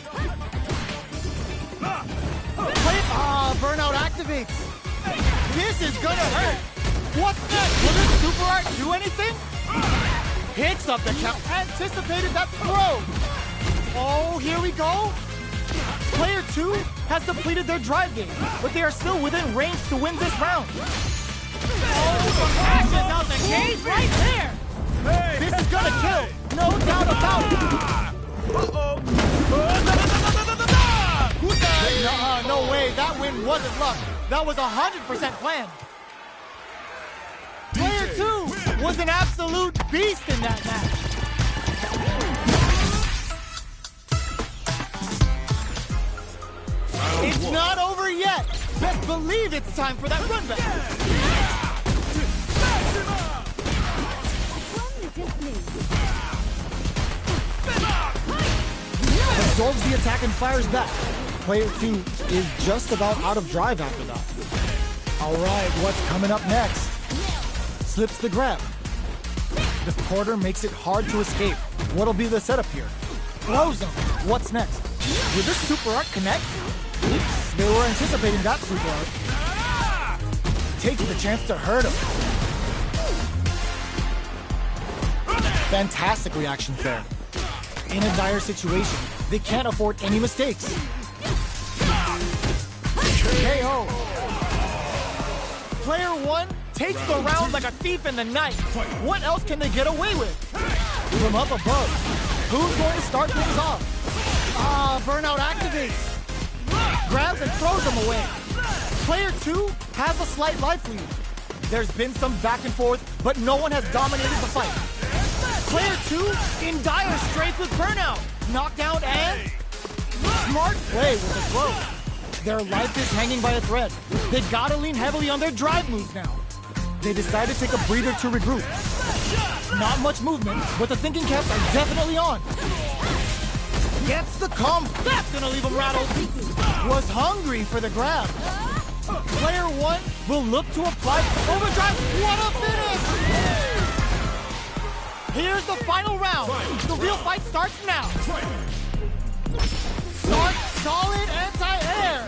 Burnout activates. This is gonna hurt. What's next? Will this super art do anything? Picks up the count. Anticipated that throw. Oh, here we go. Player 2 has depleted their drive game, but they are still within range to win this round. Oh, smashes out the cage right there. This is gonna kill. No doubt about it. No way. That win wasn't luck. That was 100% planned. Player 2 was an absolute beast in that match. It's not over yet. Best believe it's time for that run back. Absorbs the attack and fires back. Player 2 is just about out of drive after that. All right, what's coming up next? Slips the grab. The quarter makes it hard to escape. What'll be the setup here? Throws him. What's next? Will this super art connect? Oops, they were anticipating that super art. Takes the chance to hurt him. Fantastic reaction there. In a dire situation, they can't afford any mistakes. KO. Player 1 takes the round like a thief in the night. What else can they get away with? From up above, who's going to start things off? Burnout activates. Grabs and throws them away. Player 2 has a slight life lead. There's been some back and forth, but no one has dominated the fight. Player 2 in dire straits with burnout. Knockdown and smart play with the throw. Their life is hanging by a thread. They gotta lean heavily on their drive moves now. They decide to take a breather to regroup. Not much movement, but the thinking caps are definitely on. Gets the combo. That's gonna leave him rattled. Was hungry for the grab. Player one will look to apply overdrive. What a finish! Here's the final round. The real fight starts now. Start solid anti-air.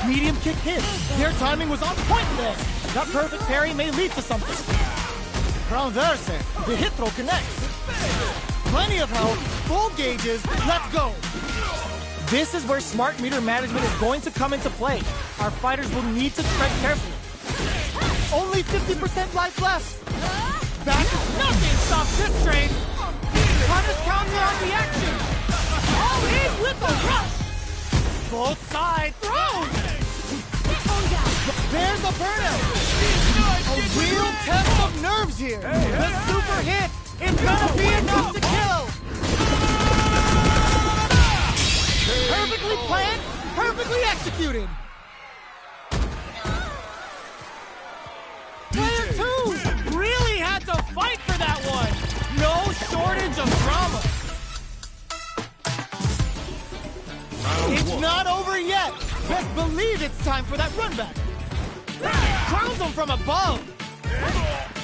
Medium kick hit. Their timing was on point there. That perfect parry may lead to something. Transverse. The hit throw connects. Plenty of health. Full gauges. Let's go. This is where smart meter management is going to come into play. Our fighters will need to tread carefully. Only 50% life left. Back. Nothing stops this train. Punish counter on the action. All in with a rush. Both sides throws. There's a burnout. A real test of nerves here. The super hit is gonna be enough to kill. Perfectly planned, perfectly executed. Player two Really had to fight for that one. no shortage of drama. It's not over yet. Best believe it's time for that run back. Crowns him from above.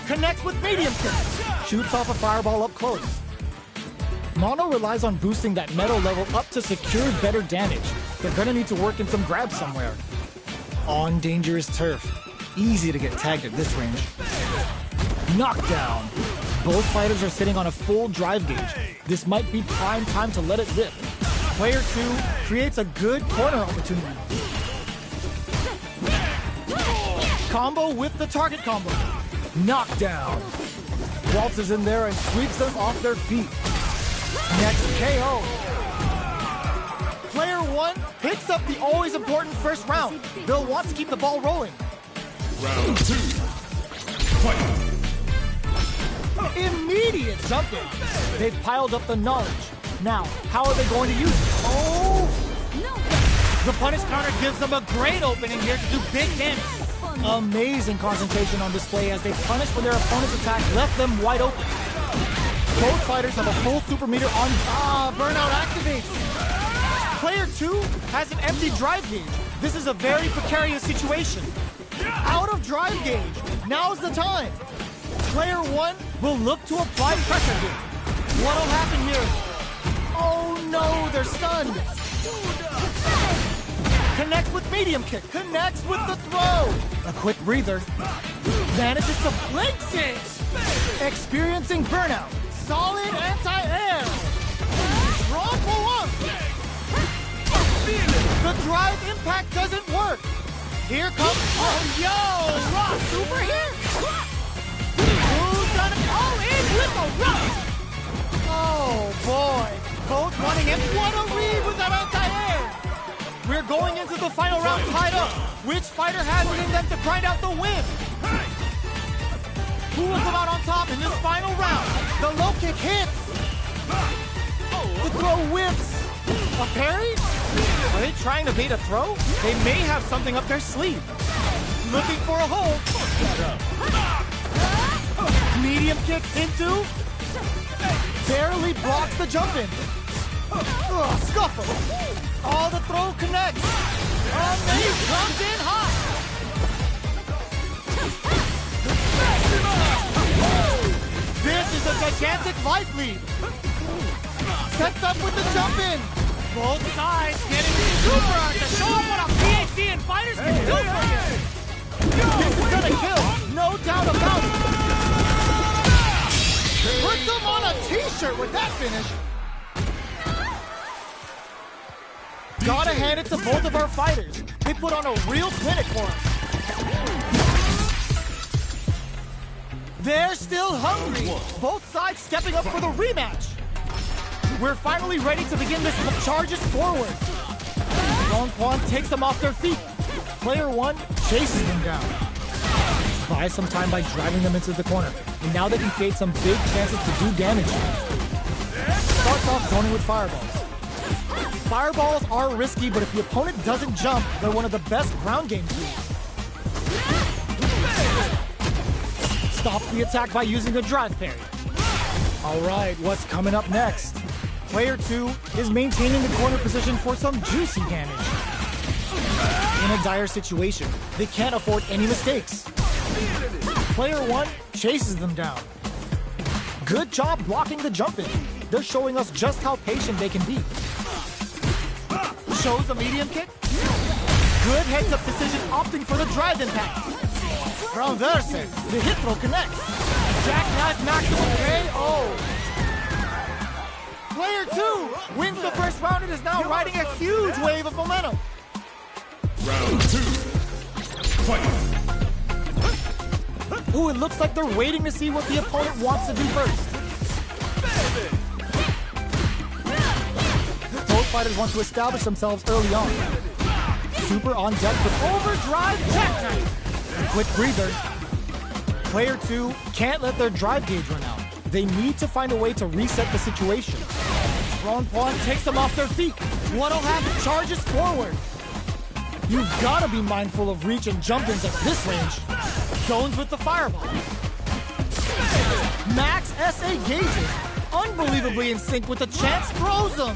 Connects with medium kick. Shoots off a fireball up close. Mono relies on boosting that metal level up to secure better damage. They're gonna need to work in some grabs somewhere. On dangerous turf. Easy to get tagged at this range. Knockdown. Both fighters are sitting on a full drive gauge. This might be prime time to let it rip. Player two creates a good corner opportunity. Combo with the target combo. Knockdown. Waltzes in there and sweeps them off their feet. Next KO. Player one picks up the always important first round. They'll want to keep the ball rolling. Round two. Fight. Immediate jumping. They've piled up the knowledge. Now, how are they going to use it? Oh! The punish counter gives them a great opening here to do big damage. Amazing concentration on display as they punish when their opponent's attack left them wide open. Both fighters have a full super meter on. Burnout activates. Player two has an empty drive gauge. This is a very precarious situation. Out of drive gauge. Now's the time. Player one will look to apply pressure here. What'll happen here? Oh no, they're stunned. Connects with medium kick. Connects with the throw. A quick breather. Manages to flinch it. Experiencing burnout. Solid anti-air. Strong pull-up. The drive impact doesn't work. Here comes... Oh, yo! Raw super here. Who's gonna... All in with a rush. Oh, boy. Both running in. What a read with that anti-air. We're going into the final round tied up. Which fighter has it in them to grind out the win? Who will come out on top in this final round? The low kick hits. The throw whips. A parry? Are they trying to bait a throw? They may have something up their sleeve. Looking for a hold. Medium kick into. Barely blocks the jump in. Scuffle. Oh, the throw connects. He comes in hot. This is a gigantic life lead. Sets up with the jump in. Both sides getting super hard to show them what a PhD in fighters can do for you. This is gonna kill, no doubt about it. Puts them on a t-shirt with that finish. Gotta hand it to both of our fighters. They put on a real clinic for us. They're still hungry. Both sides stepping up for the rematch. We're finally ready to begin this. Charges forward. Long Quan takes them off their feet. Player one chases them down. Buy some time by driving them into the corner. And now they can create some big chances to do damage. Starts off zoning with fireballs. Fireballs are risky, but if the opponent doesn't jump, they're one of the best ground game tools. Stops the attack by using a drive parry. All right, what's coming up next? Player 2 is maintaining the corner position for some juicy damage. In a dire situation, they can't afford any mistakes. Player 1 chases them down. Good job blocking the jump in. They're showing us just how patient they can be. Shows a medium kick. Good heads-up decision, opting for the drive impact. Renverse, the hit throw connects. Jackknife maximum KO. Player 2 wins the first round and is now riding a huge wave of momentum. Round 2. Fight. Ooh, it looks like they're waiting to see what the opponent wants to do first. Both fighters want to establish themselves early on. Super on deck with overdrive jackknife. A quick breather. Player 2 can't let their drive gauge run out. They need to find a way to reset the situation. Strong Pawn takes them off their feet. What'll happen? Charges forward. You've got to be mindful of reach and jump-ins at this range. Zones with the fireball. Max SA gauges. Unbelievably in sync with the chance throws them.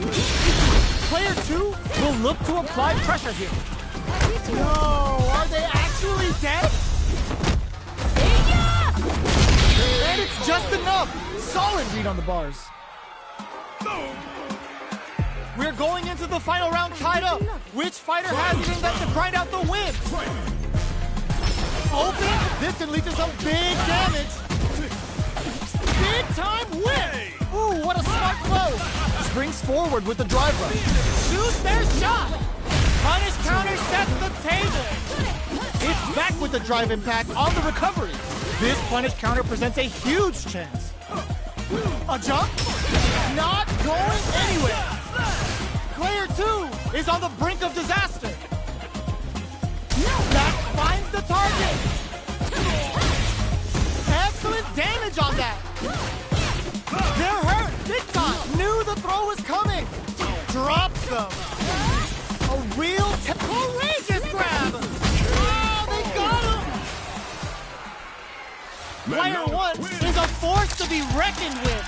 Player 2 will look to apply pressure here. No, are they actually dead? And it's just enough. Solid read on the bars. We're going into the final round tied up. Which fighter has it in them to grind out the win? Open. This can lead to some big damage. Big time win. Ooh, what a smart blow. Springs forward with the drive rush. Shoots their shot. Punish counter sets the table. It's back with the drive impact on the recovery. This punish counter presents a huge chance. A jump? Not going anywhere. Player 2 is on the brink of disaster. That finds the target. Excellent damage on that. They're hurt big time. Knew the throw was coming. Drops them. A real courageous grab. Oh, they got him. Player 1 is a force to be reckoned with.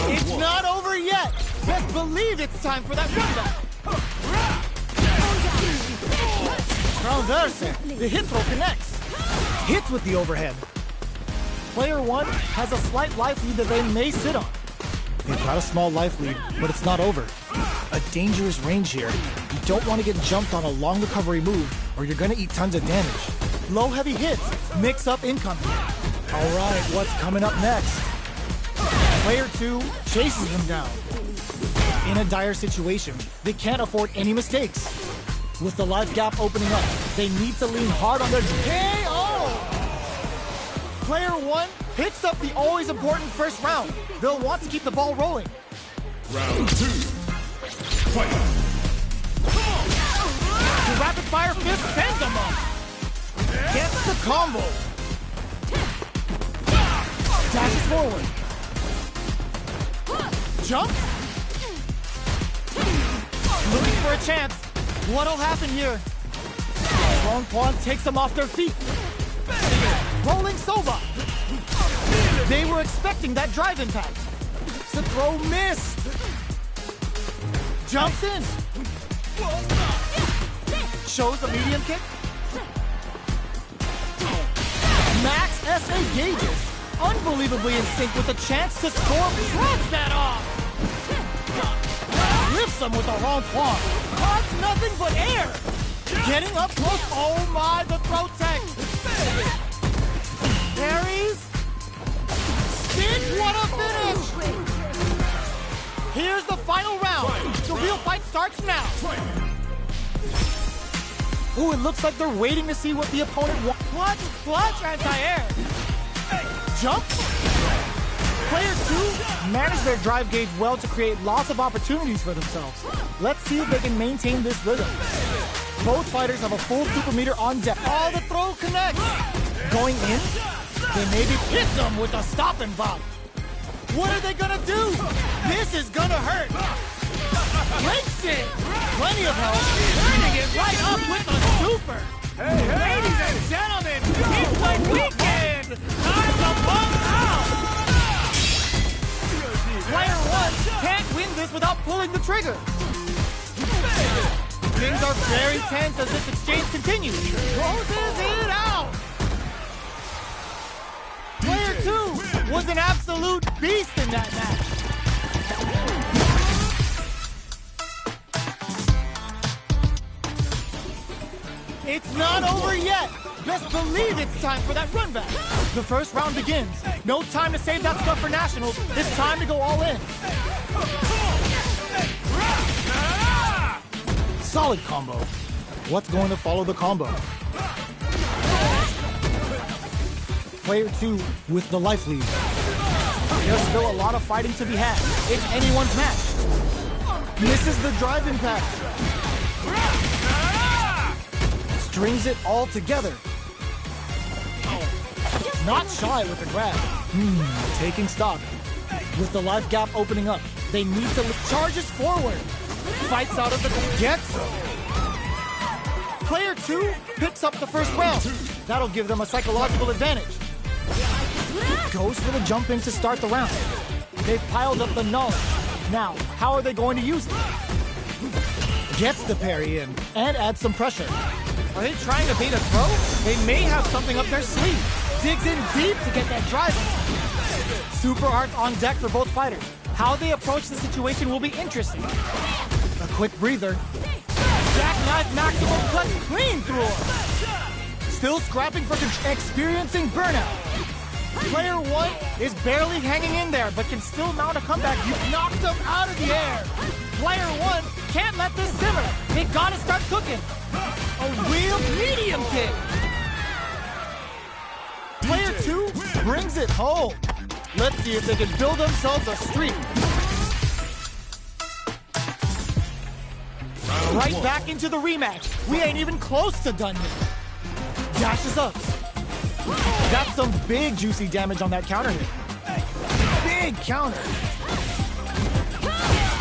It's not over yet. Best believe it's time for that comeback. Renverse, the hit throw connects. Hits with the overhead. Player 1 has a slight life lead that they may sit on. They've got a small life lead, but it's not over. A dangerous range here. You don't want to get jumped on a long recovery move, or you're going to eat tons of damage. Low heavy hits, mix up incoming. All right, what's coming up next? Player 2 chases them down. In a dire situation, they can't afford any mistakes. With the life gap opening up, they need to lean hard on their KO! Player 1 picks up the always important first round. They'll want to keep the ball rolling. Round 2. Fight. The rapid fire fist sends them up. Gets the combo. Dashes forward. Jump. Looking for a chance. What'll happen here? Strong Pawn takes them off their feet. Rolling Soba. They were expecting that drive impact. The throw missed. Jumps in. Shows a medium kick. Max SA gauges. Unbelievably in sync with the chance to score. Shrugs that off. Lifts them with a wrong pawn. Caught nothing but air. Getting up close. Oh my, the throw tech. Parries. Spin, what a finish. Here's the final round. The real fight starts now. Ooh, it looks like they're waiting to see what the opponent wants. What? Clutch anti-air. Jump. Player 2 managed their drive gauge well to create lots of opportunities for themselves. Let's see if they can maintain this rhythm. Both fighters have a full super meter on deck. Oh, the throw connects. Going in, they maybe hit them with a stop and bop. What are they gonna do? This is gonna hurt. Links it. Plenty of help. Turning it right up with a super. Ladies and gentlemen, it's the weekend! Time to bump out! Player 1 can't win this without pulling the trigger. Things are very tense as this exchange continues. Closes it out. Player 2 was an absolute beast in that match. It's not over yet. Best believe it's time for that run back. The first round begins. No time to save that stuff for nationals. It's time to go all in. Solid combo. What's going to follow the combo? Player 2 with the life lead. There's still a lot of fighting to be had. It's anyone's match. Misses the drive impact. Strings it all together. Not shy with the grab. Taking stock. With the life gap opening up, they need to charges forward. Fights out of the gets. Player 2 picks up the first round. That'll give them a psychological advantage. Goes for the jump in to start the round. They've piled up the knowledge. Now, how are they going to use it? Gets the parry in and adds some pressure. Are they trying to bait a throw? They may have something up their sleeve. Digs in deep to get that drive. Super arts on deck for both fighters. How they approach the situation will be interesting. A quick breather. Jackknife maximum cuts clean through her. Still scrapping for experiencing burnout. Player 1 is barely hanging in there, but can still mount a comeback. You've knocked him out of the air. Player 1 can't let this simmer. They gotta start cooking. A wheeled medium kick. Player 2 brings it home. Let's see if they can build themselves a streak. Right back into the rematch. We ain't even close to done yet. Dashes up. That's some big juicy damage on that counter hit. Big counter.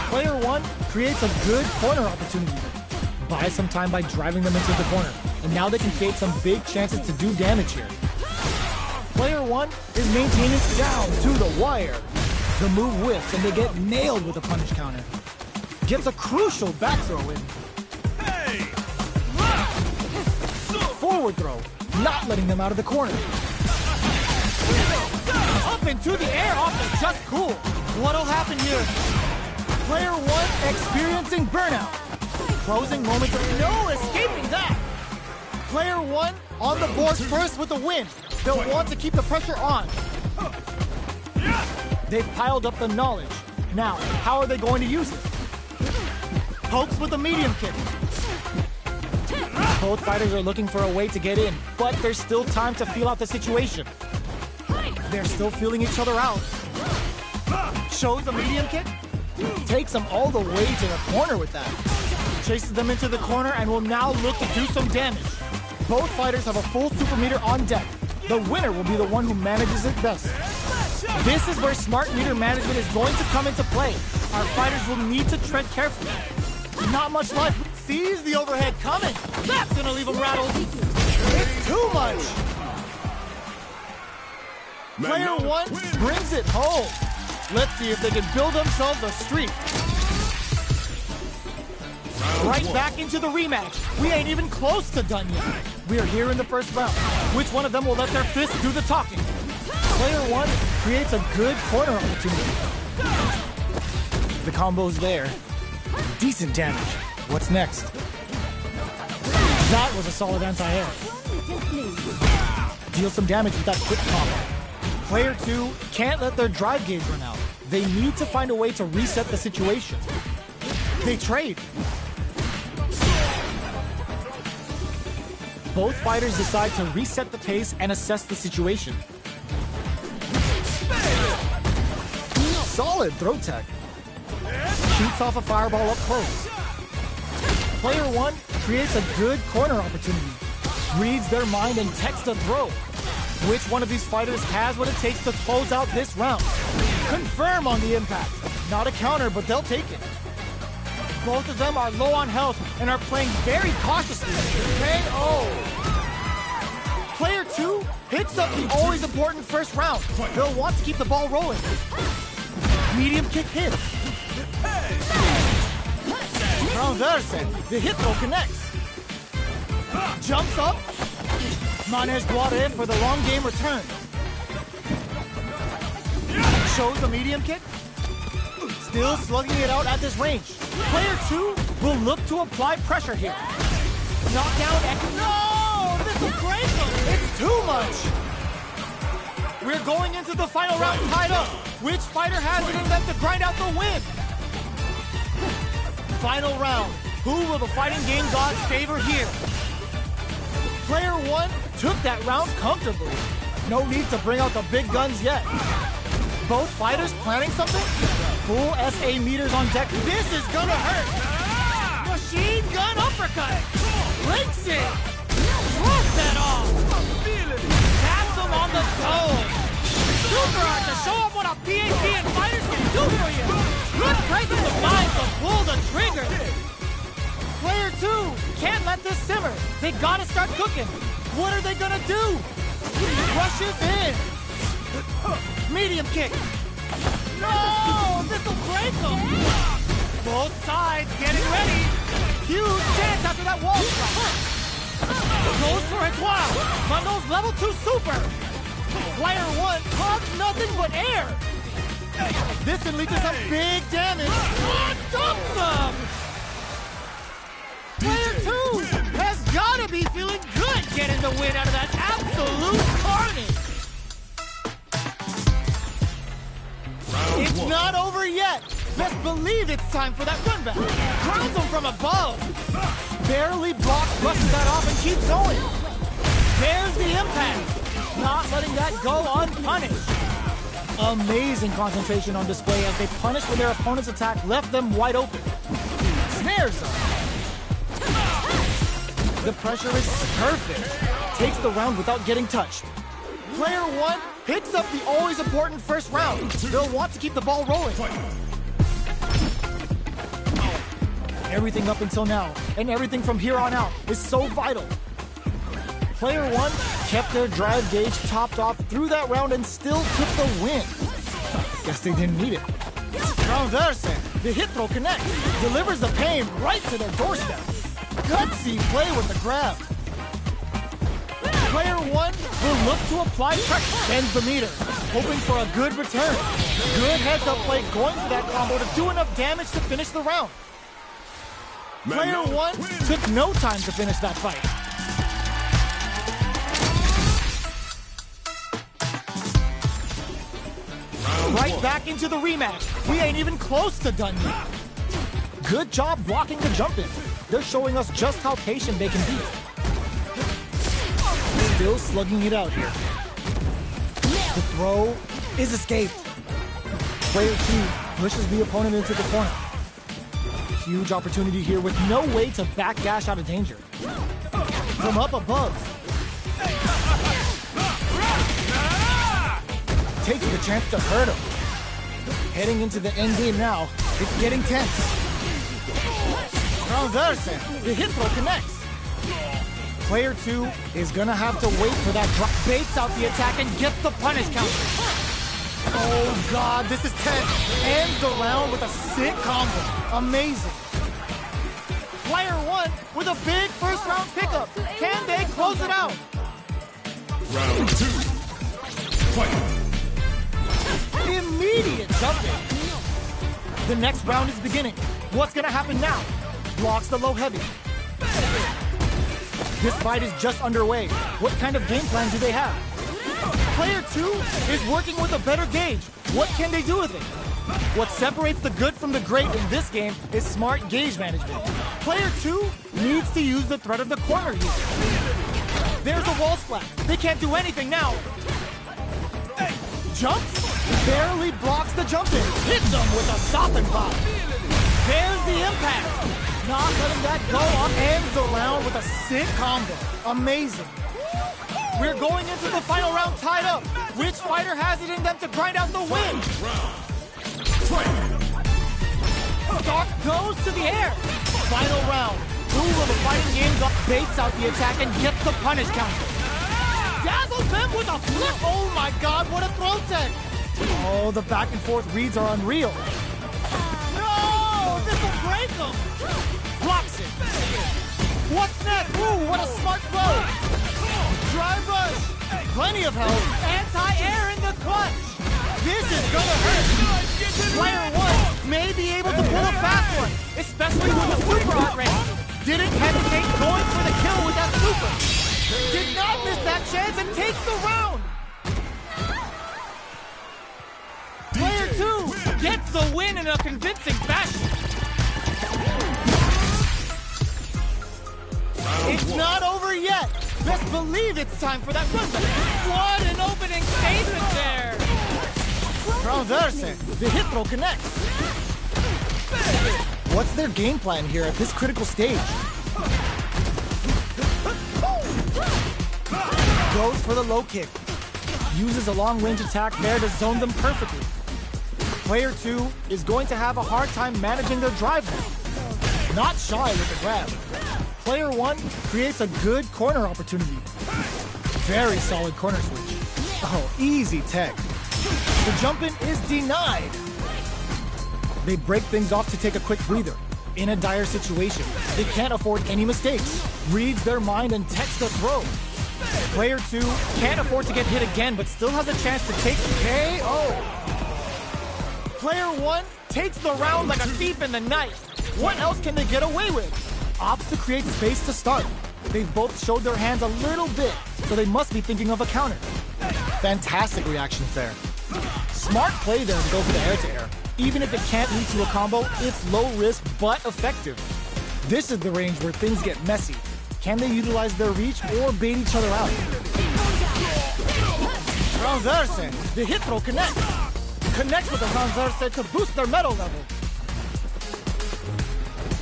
Player 1 creates a good corner opportunity. Buys some time by driving them into the corner. And now they can create some big chances to do damage here. Player 1 is maintaining down to the wire. The move whiffs and they get nailed with a punish counter. Gets a crucial back throw in. Forward throw, not letting them out of the corner. Up into the air off the just cool. What'll happen here? Player 1 experiencing burnout. Closing moments of no escaping that. Player 1 on the board first with the win. They'll want to keep the pressure on. They've piled up the knowledge. Now, how are they going to use it? Pokes with a medium kick. Both fighters are looking for a way to get in, but there's still time to feel out the situation. They're still feeling each other out. Shows a medium kick. Takes them all the way to the corner with that. Chases them into the corner and will now look to do some damage. Both fighters have a full super meter on deck. The winner will be the one who manages it best. This is where smart meter management is going to come into play. Our fighters will need to tread carefully. Not much life. Sees the overhead coming. That's gonna leave him rattled. It's too much. Player 1 brings it home. Let's see if they can build themselves a streak. Right back into the rematch. We ain't even close to done yet. We are here in the first round. Which one of them will let their fists do the talking? Player 1 creates a good corner opportunity. The combo's there. Decent damage. What's next? That was a solid anti-air. Deal some damage with that quick combo. Player 2 can't let their drive gauge run out. They need to find a way to reset the situation. They trade. Both fighters decide to reset the pace and assess the situation. Solid throw tech. Shoots off a fireball up close. Player 1 creates a good corner opportunity. Reads their mind and techs the throw. Which one of these fighters has what it takes to close out this round? Confirm on the impact. Not a counter, but they'll take it. Both of them are low on health and are playing very cautiously. KO. Player 2 hits up the always important first round. They'll want to keep the ball rolling. Medium kick hits. Transverse. The hit throw connects. Jumps up. Mane's Guare for the long game return. Shows a medium kick. Still slugging it out at this range. Player 2 will look to apply pressure here. Knockdown and no! This will break him! It's too much! We're going into the final round tied up. Which fighter has it in them to grind out the win? Final round. Who will the fighting game gods favor here? Player 1 took that round comfortably. No need to bring out the big guns yet. Both fighters planning something? Full SA meters on deck. This is gonna hurt! Machine gun uppercut! Breaks it! Throws that off! Taps him on the toe! Super art to show up what a PAP and fighters can do for you! Good presence of mind to pull the trigger! Player 2 can't let this simmer. They gotta start cooking. What are they gonna do? Rushes in. Medium kick. No! This'll break them! Both sides getting ready. Huge chance after that wall strike. Goes for a twirl. Bundles level 2 super. Player 1 caused nothing but air. This can lead to some big damage. Dumps them! Player 2 has gotta be feeling good getting the win out of that absolute carnage. It's not over yet. Best believe it's time for that run back. Grounds him from above. Barely blocks, brushes that off and keeps going. There's the impact. Not letting that go unpunished. Amazing concentration on display as they punish when their opponent's attack left them wide open. Snares them. The pressure is perfect. Takes the round without getting touched. Player 1 hits up the always important first round. They'll want to keep the ball rolling. Everything up until now, and everything from here on out, is so vital. Player 1 kept their drive gauge topped off through that round and still took the win. Guess they didn't need it. Transverse, the hit throw connects, delivers the pain right to their doorstep. Gutsy play with the grab. Player 1 will look to apply pressure. Bends the meter, hoping for a good return. Good heads-up play going for that combo to do enough damage to finish the round. Player 1 took no time to finish that fight. Right back into the rematch. We ain't even close to done yet. Good job blocking the jump in. They're showing us just how patient they can be. Still slugging it out here. The throw is escaped. Player 2 pushes the opponent into the corner. Huge opportunity here with no way to backdash out of danger. From up above. Takes the chance to hurt him. Heading into the end game now. It's getting tense. Transverse, the hit throw connects. Player 2 is gonna have to wait for that drop. Baits out the attack and gets the punish counter. Oh God, this is tense. Ends the round with a sick combo. Amazing. Player 1 with a big first round pickup. Can they close it out? Round 2. Fight. Immediate jumping. The next round is beginning. What's gonna happen now? Blocks the low heavy. This fight is just underway. What kind of game plan do they have? Player 2 is working with a better gauge. What can they do with it? What separates the good from the great in this game is smart gauge management. Player 2 needs to use the threat of the corner here. There's a wall splat. They can't do anything now. Jumps? Barely blocks the jump in. Hits them with a stopping pop. There's the impact. Not letting that go up. Ends the round with a sick combo. Amazing. We're going into the final round tied up. Which fighter has it in them to grind out the win? Dark goes to the air. Final round. Who will the fighting game go? Baits out the attack and gets the punish counter. Dazzles them with a flip. Oh my god, what a throw tech. Oh, the back and forth reads are unreal. No! This will break him! Blocks it. What's next? Ooh, what a smart throw. Drive rush. Plenty of health. Anti-air in the clutch! This is gonna hurt. Player one may be able to pull a fast one, especially with a super hot range. Didn't hesitate going for the kill with that super. Did not miss that chance and takes the round. Player two Gets the win in a convincing fashion! It's not over yet. Best believe it's time for that run back. What an opening statement there! Transverse. The hit throw connects. What's their game plan here at this critical stage? Goes for the low kick. Uses a long-range attack there to zone them perfectly. Player two is going to have a hard time managing their drive now. Not shy with the grab. Player one creates a good corner opportunity. Very solid corner switch. Oh, easy tech. The jump in is denied. They break things off to take a quick breather. In a dire situation, they can't afford any mistakes. Reads their mind and techs the throw. Player two can't afford to get hit again, but still has a chance to take the KO. Player one takes the round like a thief in the night. What else can they get away with? Opts to create space to start. They've both showed their hands a little bit, so they must be thinking of a counter. Fantastic reactions there. Smart play there to go for the air-to-air. Even if it can't lead to a combo, it's low risk but effective. This is the range where things get messy. Can they utilize their reach or bait each other out? Transverse. The hit throw connects. Connects with the transverse to boost their metal level.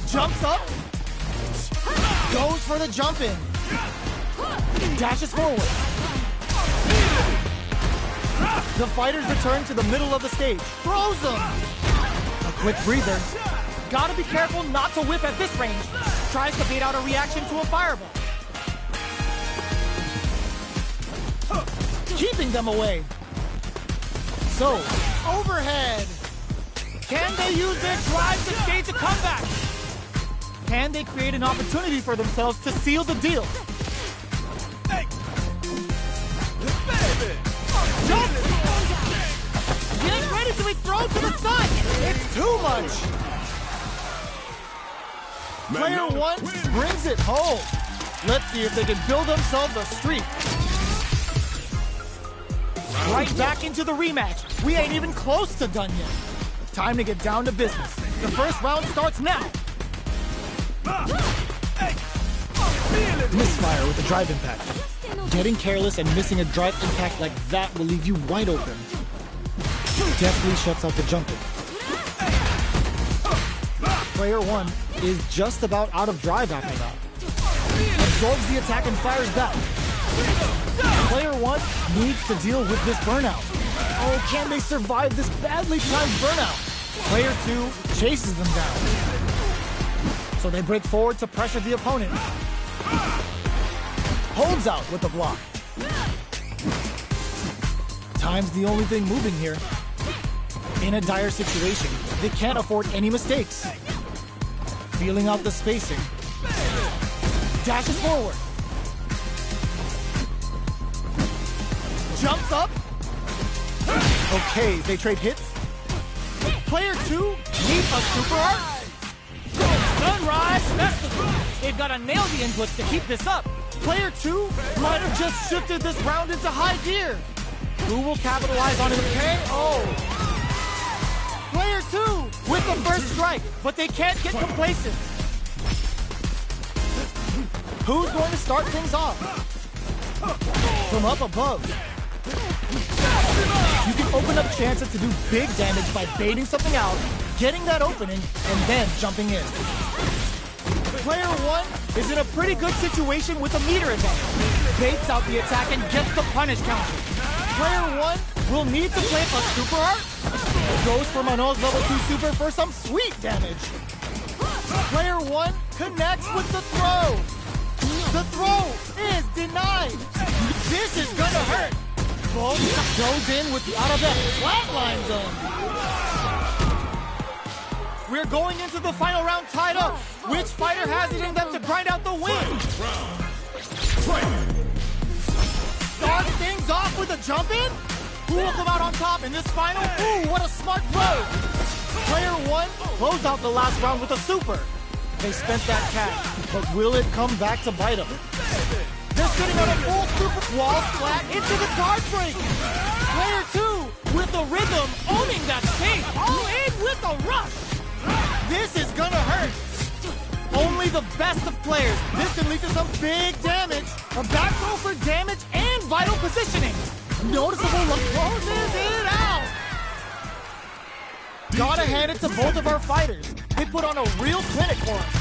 Jumps up. Goes for the jump in. Dashes forward. The fighters return to the middle of the stage. Throws them. A quick breather. Gotta be careful not to whiff at this range. Tries to bait out a reaction to a fireball. Keeping them away. So, overhead. Can they use their drive to stage a comeback? Can they create an opportunity for themselves to seal the deal? Jump! Getting ready to be thrown to the side! It's too much! Player one brings it home. Let's see if they can build themselves a streak. Right back into the rematch. We ain't even close to done yet. Time to get down to business. The first round starts now. Misfire with a drive impact. Getting careless and missing a drive impact like that will leave you wide open. Definitely shuts out the jumping. Player one is just about out of drive after that. Absorbs the attack and fires back. Player one needs to deal with this burnout. Oh, can they survive this badly timed burnout? Player two chases them down. So they break forward to pressure the opponent. Holds out with the block. Time's the only thing moving here. In a dire situation, they can't afford any mistakes. Feeling out the spacing. Dashes forward. Jumps up. Okay, they trade hits. Player two needs a super art. Sunrise Festival! They've got to nail the inputs to keep this up. Player two might have just shifted this round into high gear. Who will capitalize on an KO? Player two with the first strike, but they can't get complacent. Who's going to start things off? From up above. You can open up chances to do big damage by baiting something out, getting that opening, and then jumping in. Player one is in a pretty good situation with a meter advantage. Baits out the attack and gets the punish counter. Player one will need to play a super art Goes for Mano's level 2 super for some sweet damage. Player 1 connects with the throw. The throw is denied. This is gonna hurt. Bolt goes in with the out of that flatline zone. We're going into the final round tied up. Which fighter has it in them to grind out the win? Start things off with a jump in? Who will come out on top in this final? Ooh, what a smart throw! Player 1 closed out the last round with a super. They spent that cash, but will it come back to bite them? They're sitting on a full super wall flat into the guard break. Player 2 with the rhythm, owning that stage, all in with a rush. This is gonna hurt. Only the best of players. This can lead to some big damage. A back row for damage and vital positioning. Noticeable look closes it out. Gotta hand it to both of our fighters. They put on a real clinic for us.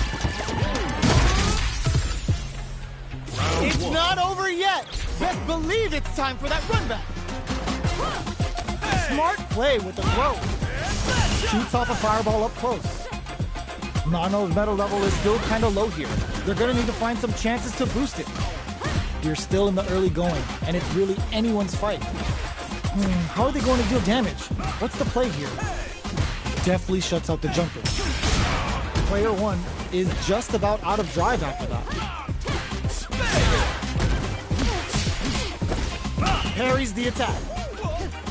It's not over yet. Best believe it's time for that run back. Smart play with the throw. Shoots off a fireball up close. Nano's metal level is still kind of low here. They're gonna need to find some chances to boost it. You're still in the early going, and it's really anyone's fight. How are they going to deal damage? What's the play here? Definitely shuts out the jumper. Player 1 is just about out of drive after that. Parries the attack.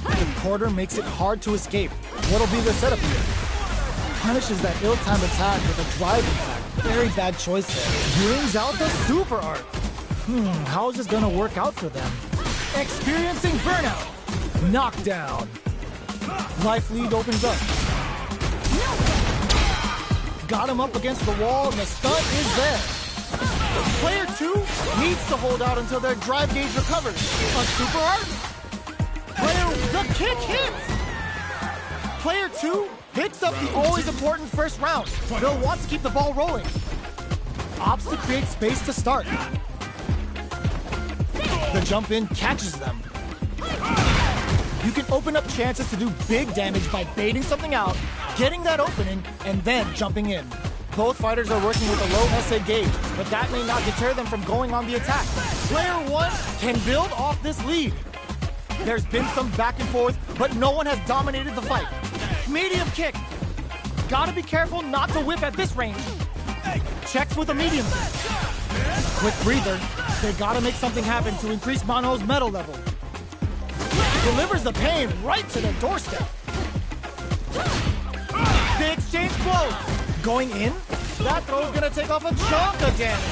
The quarter makes it hard to escape. What'll be the setup here? Punishes that ill-timed attack with a drive attack. Very bad choice there. Brings out the super art. How is this gonna work out for them? Experiencing burnout. Knockdown. Life lead opens up. Got him up against the wall and the stun is there. Player 2 needs to hold out until their drive gauge recovers. A super art. The kick hits. Player 2 picks up the always important first round. They'll want to keep the ball rolling. Opts to create space to start. The jump in catches them. You can open up chances to do big damage by baiting something out, getting that opening, and then jumping in. Both fighters are working with a low SA gauge, but that may not deter them from going on the attack. Player 1 can build off this lead. There's been some back and forth, but no one has dominated the fight. Medium kick. Gotta be careful not to whip at this range. Checks with a medium. Quick breather. They gotta make something happen to increase Mano's metal level. Delivers the pain right to their doorstep. They exchange blows. Going in, that throw's gonna take off a chunk of damage.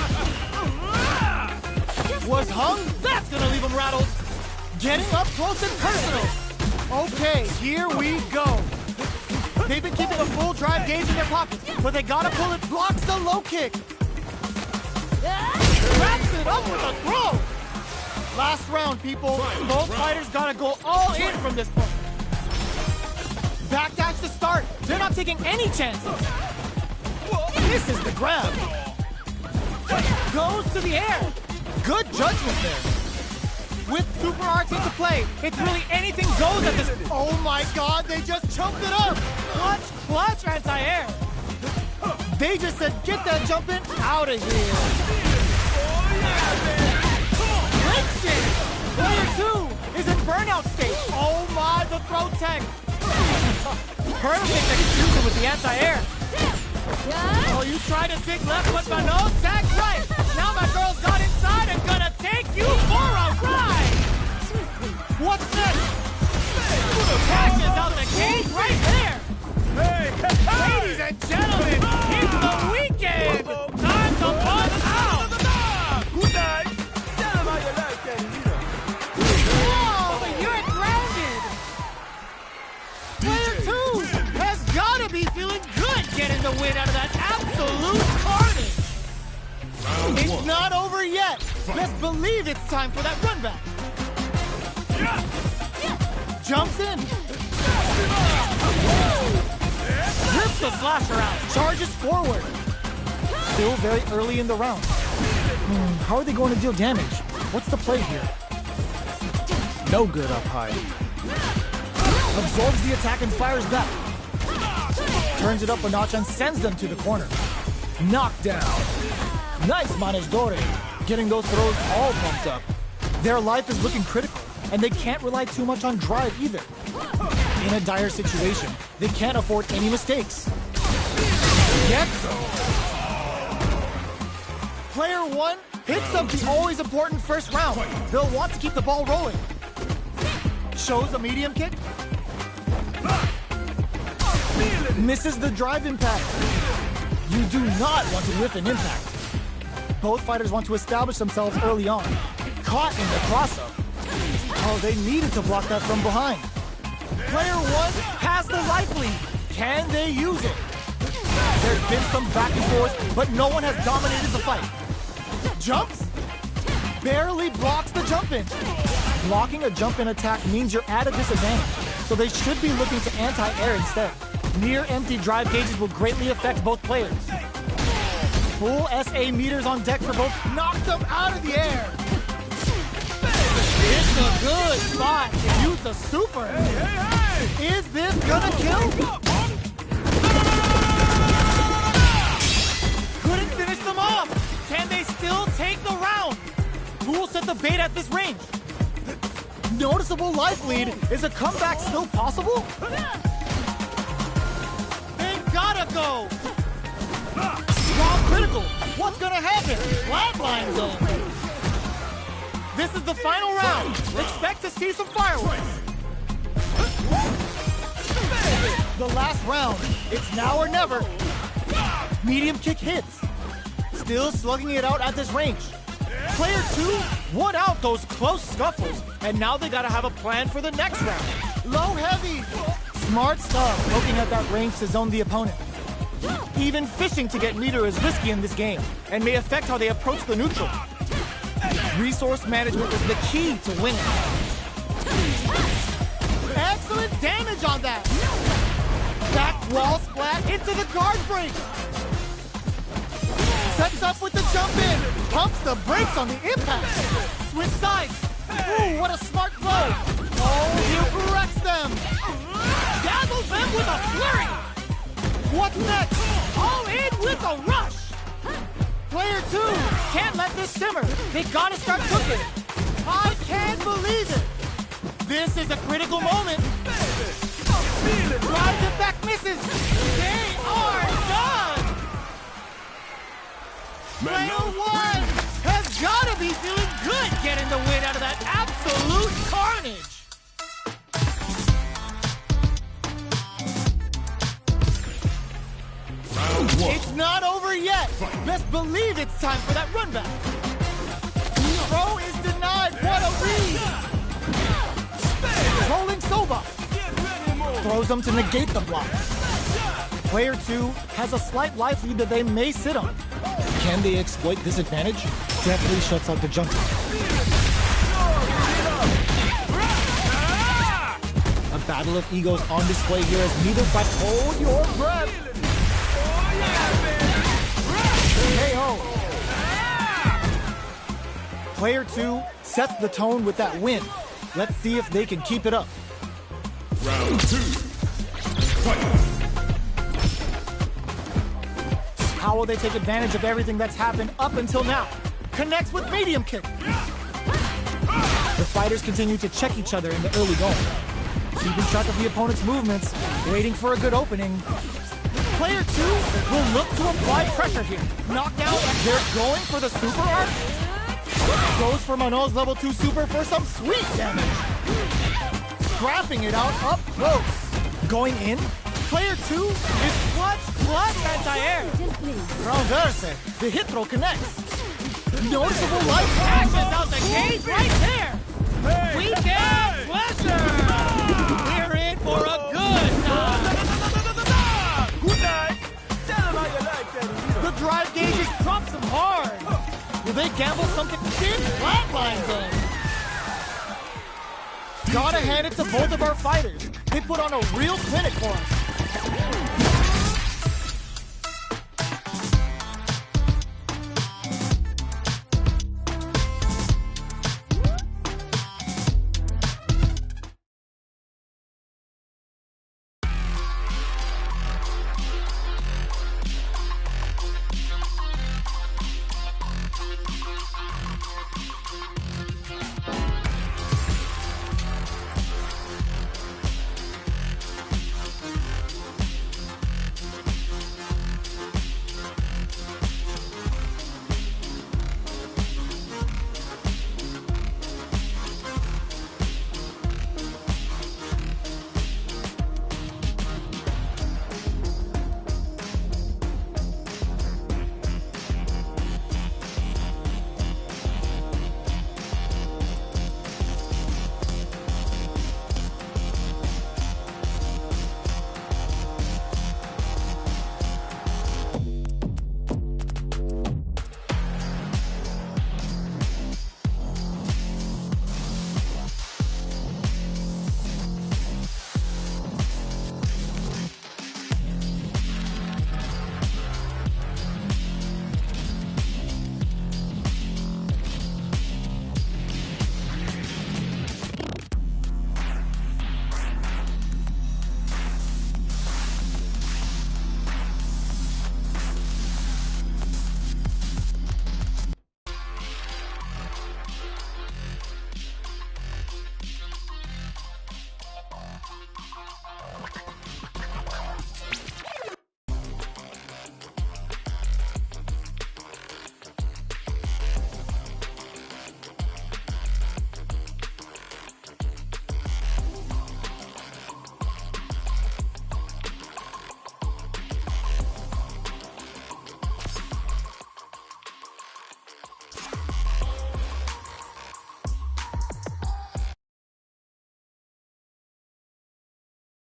Was hung, that's gonna leave him rattled. Getting up close and personal. Okay, here we go. They've been keeping a full drive gauge in their pockets, but they gotta pull it, blocks the low kick. Wraps it up with a throw. Last round, people. Both fighters gotta go all in from this point. Backdash to start. They're not taking any chances. This is the grab. Goes to the air. Good judgment there. With super arts into play, it's really anything goes at this. Oh my God, they just choked it up. Clutch, anti-air. They just said, get that jump in out of here. Player 2 is in burnout state. Oh my, the throw tech. Perfect execution with the anti-air. Oh, you tried to dig left, but my nose tagged right. Now my girl's got inside and gonna take you for a ride. What's next? Catches out the gate right there. Ladies and gentlemen, it's the weekend. Time to buzz out. Good night. Tell them how you like that, Oh, but you're grounded. Player 2 has gotta be feeling good getting the win out of that absolute carnage. It's not over yet. Best believe it's time for that run back. Jumps in. Rips the slasher out. Charges forward. Still very early in the round. How are they going to deal damage? What's the play here? No good up high. Absorbs the attack and fires back. Turns it up a notch and sends them to the corner. Knockdown. Nice manejadore. Getting those throws all pumped up. Their life is looking critical, and they can't rely too much on drive either. In a dire situation, they can't afford any mistakes. Getso. Player 1 hits up the always important first round. They'll want to keep the ball rolling. Shows a medium kick. Misses the drive impact. You do not want to whiff an impact. Both fighters want to establish themselves early on. Caught in the cross-up. Oh, they needed to block that from behind. Player 1 has the life lead. Can they use it? There's been some back and forth, but no one has dominated the fight. Jumps? Barely blocks the jump in. Blocking a jump in attack means you're at a disadvantage, so they should be looking to anti-air instead. Near empty drive gauges will greatly affect both players. Full SA meters on deck for both. Knocked them out of the air. It's a good spot to use the super. Is this gonna kill? Couldn't finish them off. Can they still take the round? Who will set the bait at this range? Noticeable life lead. Is a comeback still possible? They gotta go. Strong critical. What's gonna happen? Flatline zone. This is the final round. Expect to see some fireworks. The last round. It's now or never. Medium kick hits. Still slugging it out at this range. Player 2 won out those close scuffles, and now they gotta have a plan for the next round. Low heavy. Smart stuff, poking at that range to zone the opponent. Even fishing to get meter is risky in this game, and may affect how they approach the neutral. Resource management is the key to winning. Excellent damage on that. Back wall splat into the guard break. Sets up with the jump in. Pumps the brakes on the impact. Switch sides. Ooh, what a smart throw. Oh, he wrecks them. Dazzles them with a flurry. What's next? All in with a rush. Player 2 can't let this simmer. They gotta start cooking. I can't believe it. This is a critical moment. Drives it back, misses. They are done. Player 1 has gotta be feeling good getting the win out of that absolute carnage. It's not over yet. Best believe it's time for that run back. Throw is denied. What a read. Rolling Soba. Throws them to negate the block. Player 2 has a slight life lead that they may sit on. Can they exploit this advantage? Definitely shuts out the jump. A battle of egos on display here as neither fight. Hold your breath. KO. Player 2 sets the tone with that win. Let's see if they can keep it up. Round 2. Fight. How will they take advantage of everything that's happened up until now? Connects with medium kick. The fighters continue to check each other in the early going. Keeping track of the opponent's movements, waiting for a good opening. Player 2 will look to apply pressure here. Knockdown, they're going for the super arc. Goes for Manol's level 2 super for some sweet damage. Scrapping it out up close. Going in. Player 2 is clutch anti-air. Transverse. The hit throw connects. Noticeable life crashes out the gate right there. Weekend pleasure. We're in for a good time. The drive gauges trumps them hard. Will they gamble something? Thin flatline zone. Gotta hand it to both of our fighters. They put on a real clinic for us.